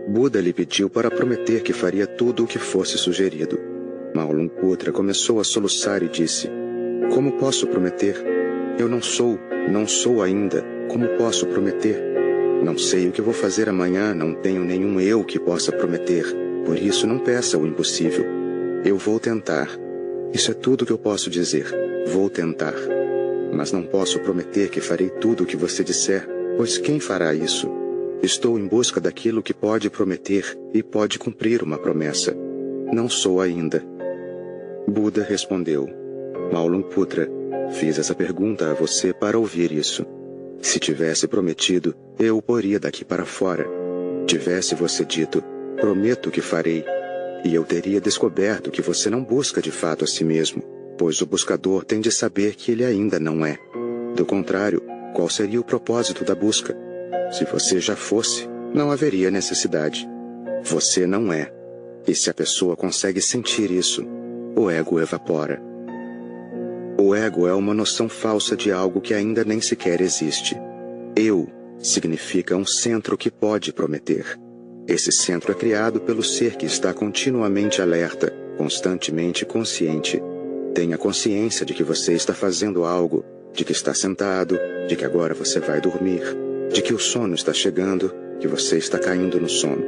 Buda lhe pediu para prometer que faria tudo o que fosse sugerido. Maulunputra começou a soluçar e disse: "Como posso prometer? Eu não sou ainda. Como posso prometer? Não sei o que vou fazer amanhã, não tenho nenhum eu que possa prometer. Por isso não peça o impossível. Eu vou tentar. Isso é tudo que eu posso dizer. Vou tentar. Mas não posso prometer que farei tudo o que você disser, pois quem fará isso? Estou em busca daquilo que pode prometer e pode cumprir uma promessa. Não sou ainda." Buda respondeu: "Maulunputra, fiz essa pergunta a você para ouvir isso. Se tivesse prometido, eu o poria daqui para fora. Tivesse você dito, prometo que farei, e eu teria descoberto que você não busca de fato a si mesmo, pois o buscador tem de saber que ele ainda não é. Do contrário, qual seria o propósito da busca? Se você já fosse, não haveria necessidade. Você não é. E se a pessoa consegue sentir isso, o ego evapora. O ego é uma noção falsa de algo que ainda nem sequer existe. Eu significa um centro que pode prometer. Esse centro é criado pelo ser que está continuamente alerta, constantemente consciente. Tenha consciência de que você está fazendo algo, de que está sentado, de que agora você vai dormir, de que o sono está chegando, que você está caindo no sono.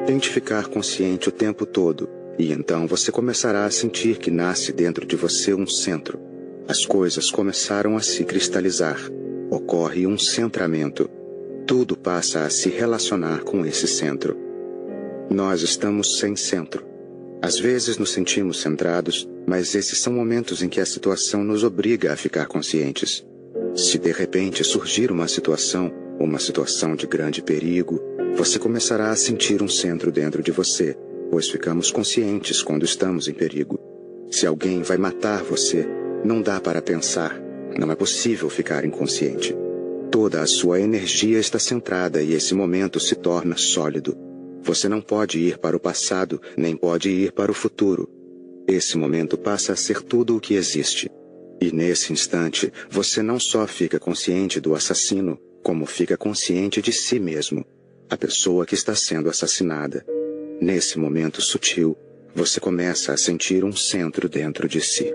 Tente ficar consciente o tempo todo, e então você começará a sentir que nasce dentro de você um centro. As coisas começaram a se cristalizar. Ocorre um centramento. Tudo passa a se relacionar com esse centro. Nós estamos sem centro. Às vezes nos sentimos centrados, mas esses são momentos em que a situação nos obriga a ficar conscientes. Se de repente surgir uma situação de grande perigo, você começará a sentir um centro dentro de você, pois ficamos conscientes quando estamos em perigo. Se alguém vai matar você, não dá para pensar. Não é possível ficar inconsciente. Toda a sua energia está centrada e esse momento se torna sólido. Você não pode ir para o passado, nem pode ir para o futuro. Esse momento passa a ser tudo o que existe. E nesse instante, você não só fica consciente do assassino, como fica consciente de si mesmo, a pessoa que está sendo assassinada. Nesse momento sutil, você começa a sentir um centro dentro de si.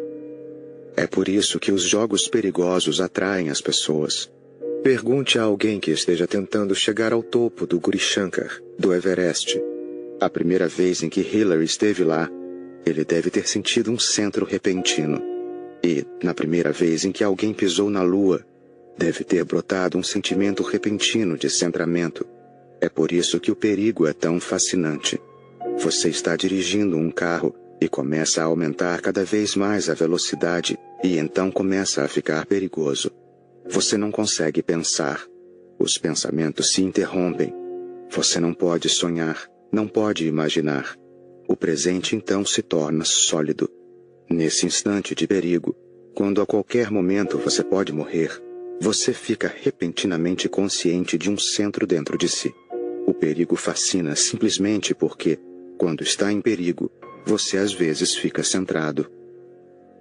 É por isso que os jogos perigosos atraem as pessoas. Pergunte a alguém que esteja tentando chegar ao topo do Guri Shankar, do Everest. A primeira vez em que Hillary esteve lá, ele deve ter sentido um centro repentino. E, na primeira vez em que alguém pisou na Lua, deve ter brotado um sentimento repentino de centramento. É por isso que o perigo é tão fascinante. Você está dirigindo um carro e começa a aumentar cada vez mais a velocidade e então começa a ficar perigoso. Você não consegue pensar. Os pensamentos se interrompem. Você não pode sonhar, não pode imaginar. O presente então se torna sólido. Nesse instante de perigo, quando a qualquer momento você pode morrer, você fica repentinamente consciente de um centro dentro de si. O perigo fascina simplesmente porque, quando está em perigo, você às vezes fica centrado.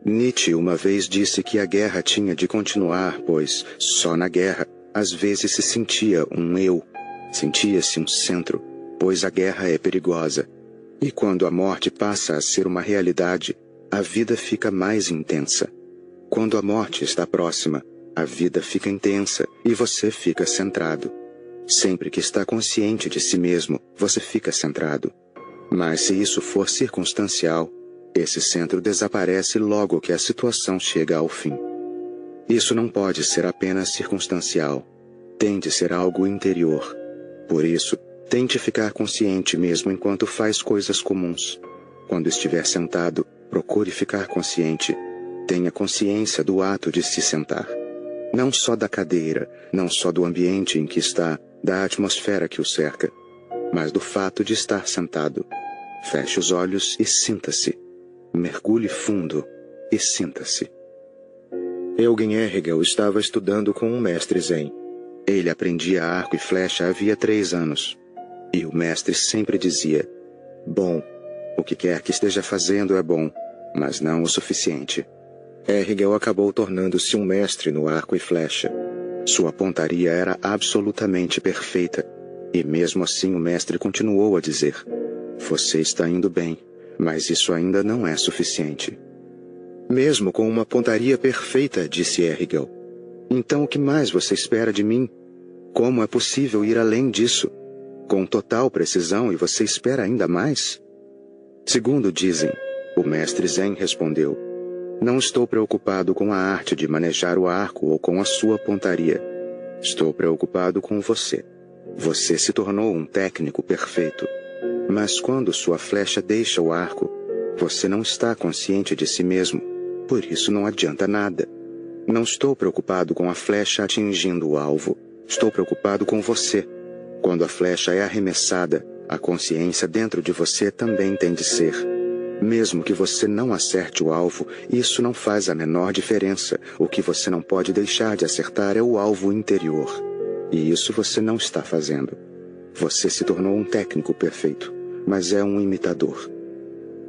Nietzsche uma vez disse que a guerra tinha de continuar, pois, só na guerra, às vezes se sentia um eu, sentia-se um centro, pois a guerra é perigosa. E quando a morte passa a ser uma realidade, a vida fica mais intensa. Quando a morte está próxima, a vida fica intensa e você fica centrado. Sempre que está consciente de si mesmo, você fica centrado. Mas se isso for circunstancial, esse centro desaparece logo que a situação chega ao fim. Isso não pode ser apenas circunstancial. Tem de ser algo interior. Por isso, tente ficar consciente mesmo enquanto faz coisas comuns. Quando estiver sentado, procure ficar consciente. Tenha consciência do ato de se sentar. Não só da cadeira, não só do ambiente em que está, da atmosfera que o cerca, mas do fato de estar sentado. Feche os olhos e sinta-se. Mergulhe fundo e sinta-se. Eugen Erhegel estava estudando com um mestre zen. Ele aprendia arco e flecha havia 3 anos. E o mestre sempre dizia: bom, o que quer que esteja fazendo é bom, mas não o suficiente. Erhegel acabou tornando-se um mestre no arco e flecha. Sua pontaria era absolutamente perfeita. E mesmo assim o mestre continuou a dizer: você está indo bem, mas isso ainda não é suficiente. Mesmo com uma pontaria perfeita, disse Erhegel. Então o que mais você espera de mim? Como é possível ir além disso? Com total precisão e você espera ainda mais? Segundo dizem, o mestre Zen respondeu: não estou preocupado com a arte de manejar o arco ou com a sua pontaria. Estou preocupado com você. Você se tornou um técnico perfeito. Mas quando sua flecha deixa o arco, você não está consciente de si mesmo. Por isso não adianta nada. Não estou preocupado com a flecha atingindo o alvo. Estou preocupado com você. Quando a flecha é arremessada, a consciência dentro de você também tem de ser. Mesmo que você não acerte o alvo, isso não faz a menor diferença. O que você não pode deixar de acertar é o alvo interior. E isso você não está fazendo. Você se tornou um técnico perfeito, mas é um imitador.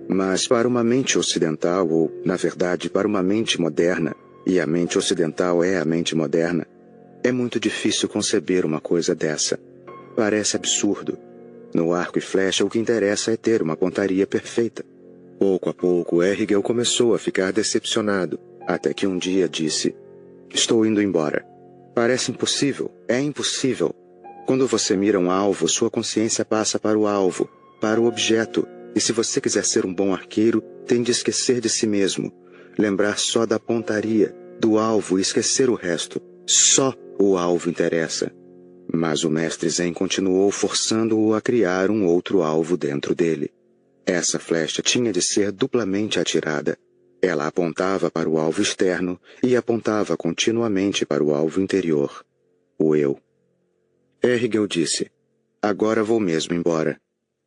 Mas para uma mente ocidental, ou, na verdade, para uma mente moderna, e a mente ocidental é a mente moderna, é muito difícil conceber uma coisa dessa. Parece absurdo. No arco e flecha, o que interessa é ter uma pontaria perfeita. Pouco a pouco, Erhegel começou a ficar decepcionado, até que um dia disse: estou indo embora. Parece impossível, é impossível. Quando você mira um alvo, sua consciência passa para o alvo, para o objeto, e se você quiser ser um bom arqueiro, tem de esquecer de si mesmo, lembrar só da pontaria, do alvo e esquecer o resto. Só o alvo interessa. Mas o mestre Zen continuou forçando-o a criar um outro alvo dentro dele. Essa flecha tinha de ser duplamente atirada. Ela apontava para o alvo externo e apontava continuamente para o alvo interior, o eu. Erhegel disse: agora vou mesmo embora.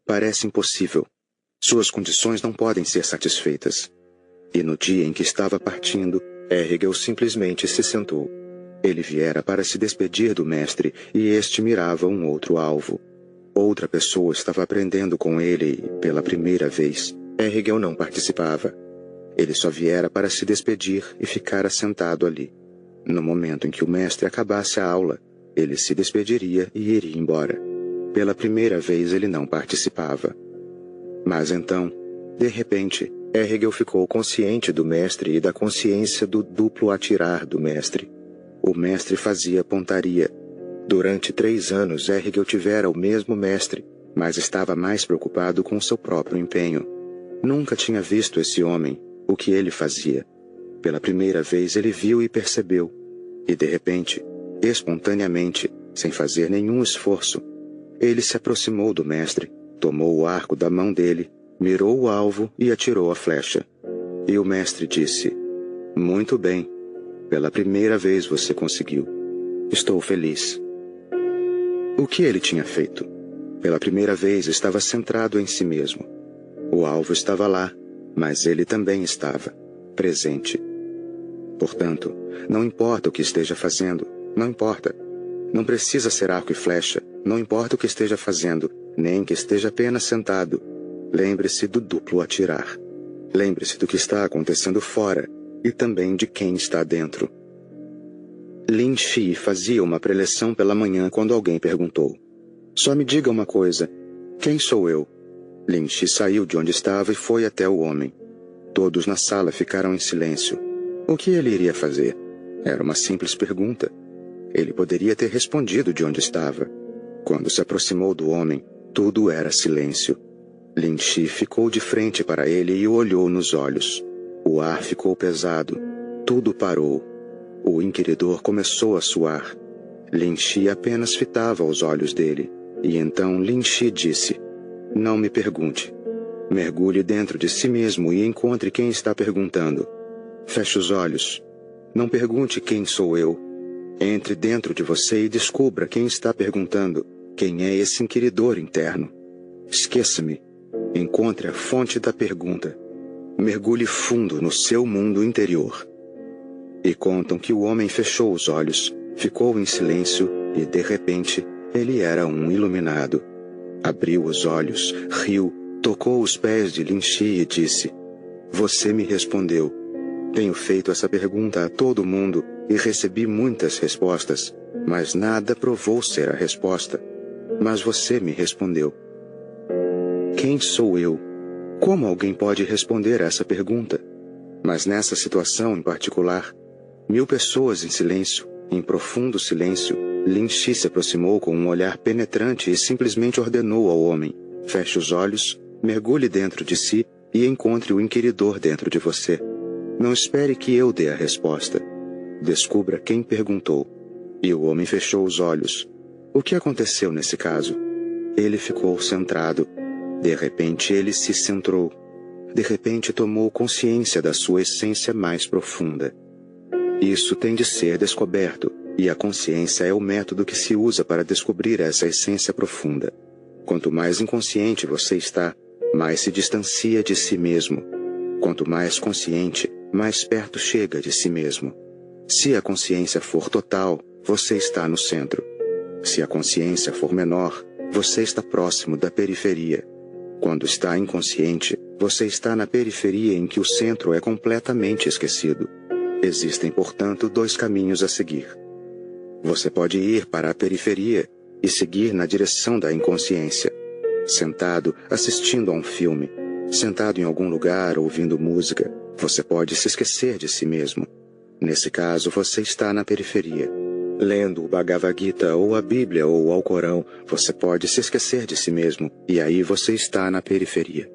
Parece impossível. Suas condições não podem ser satisfeitas. E no dia em que estava partindo, Erhegel simplesmente se sentou. Ele viera para se despedir do mestre e este mirava um outro alvo. Outra pessoa estava aprendendo com ele e, pela primeira vez, Ergel não participava. Ele só viera para se despedir e ficara sentado ali. No momento em que o mestre acabasse a aula, ele se despediria e iria embora. Pela primeira vez ele não participava. Mas então, de repente, Ergel ficou consciente do mestre e da consciência do duplo atirar do mestre. O mestre fazia pontaria. Durante 3 anos, Ergel tivera o mesmo mestre, mas estava mais preocupado com seu próprio empenho. Nunca tinha visto esse homem, o que ele fazia. Pela primeira vez ele viu e percebeu. E de repente, espontaneamente, sem fazer nenhum esforço, ele se aproximou do mestre, tomou o arco da mão dele, mirou o alvo e atirou a flecha. E o mestre disse: "Muito bem. Pela primeira vez você conseguiu. Estou feliz." O que ele tinha feito? Pela primeira vez estava centrado em si mesmo. O alvo estava lá, mas ele também estava presente. Portanto, não importa o que esteja fazendo, não importa. Não precisa ser arco e flecha, não importa o que esteja fazendo, nem que esteja apenas sentado. Lembre-se do duplo atirar. Lembre-se do que está acontecendo fora e também de quem está dentro. Lin Shi fazia uma preleção pela manhã quando alguém perguntou: "Só me diga uma coisa. Quem sou eu?" Lin Shi saiu de onde estava e foi até o homem. Todos na sala ficaram em silêncio. O que ele iria fazer? Era uma simples pergunta. Ele poderia ter respondido de onde estava. Quando se aproximou do homem, tudo era silêncio. Lin Shi ficou de frente para ele e o olhou nos olhos. O ar ficou pesado. Tudo parou. O inquiridor começou a suar. Lin Shi apenas fitava os olhos dele. E então Lin Shi disse: "Não me pergunte. Mergulhe dentro de si mesmo e encontre quem está perguntando. Feche os olhos. Não pergunte quem sou eu. Entre dentro de você e descubra quem está perguntando, quem é esse inquiridor interno. Esqueça-me. Encontre a fonte da pergunta. Mergulhe fundo no seu mundo interior." E contam que o homem fechou os olhos, ficou em silêncio e, de repente, ele era um iluminado. Abriu os olhos, riu, tocou os pés de Lin Shi e disse: "Você me respondeu. Tenho feito essa pergunta a todo mundo e recebi muitas respostas, mas nada provou ser a resposta. Mas você me respondeu. Quem sou eu? Como alguém pode responder essa pergunta? Mas nessa situação em particular, 1000 pessoas em silêncio, em profundo silêncio, Lin Shi se aproximou com um olhar penetrante e simplesmente ordenou ao homem: feche os olhos, mergulhe dentro de si e encontre o inquiridor dentro de você. Não espere que eu dê a resposta. Descubra quem perguntou." E o homem fechou os olhos. O que aconteceu nesse caso? Ele ficou centrado. De repente ele se centrou. De repente tomou consciência da sua essência mais profunda. Isso tem de ser descoberto, e a consciência é o método que se usa para descobrir essa essência profunda. Quanto mais inconsciente você está, mais se distancia de si mesmo. Quanto mais consciente, mais perto chega de si mesmo. Se a consciência for total, você está no centro. Se a consciência for menor, você está próximo da periferia. Quando está inconsciente, você está na periferia em que o centro é completamente esquecido. Existem, portanto, 2 caminhos a seguir. Você pode ir para a periferia e seguir na direção da inconsciência. Sentado, assistindo a um filme, sentado em algum lugar ouvindo música, você pode se esquecer de si mesmo. Nesse caso, você está na periferia. Lendo o Bhagavad Gita ou a Bíblia ou o Alcorão, você pode se esquecer de si mesmo, e aí você está na periferia.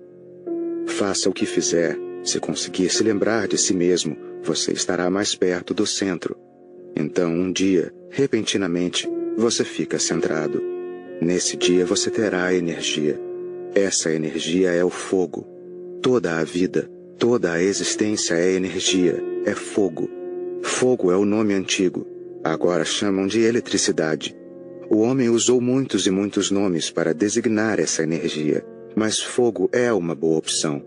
Faça o que fizer, se conseguir se lembrar de si mesmo, você estará mais perto do centro. Então, um dia, repentinamente, você fica centrado. Nesse dia você terá energia. Essa energia é o fogo. Toda a vida, toda a existência é energia, é fogo. Fogo é o nome antigo. Agora chamam de eletricidade. O homem usou muitos e muitos nomes para designar essa energia, mas fogo é uma boa opção.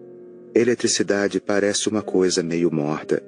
Eletricidade parece uma coisa meio morta.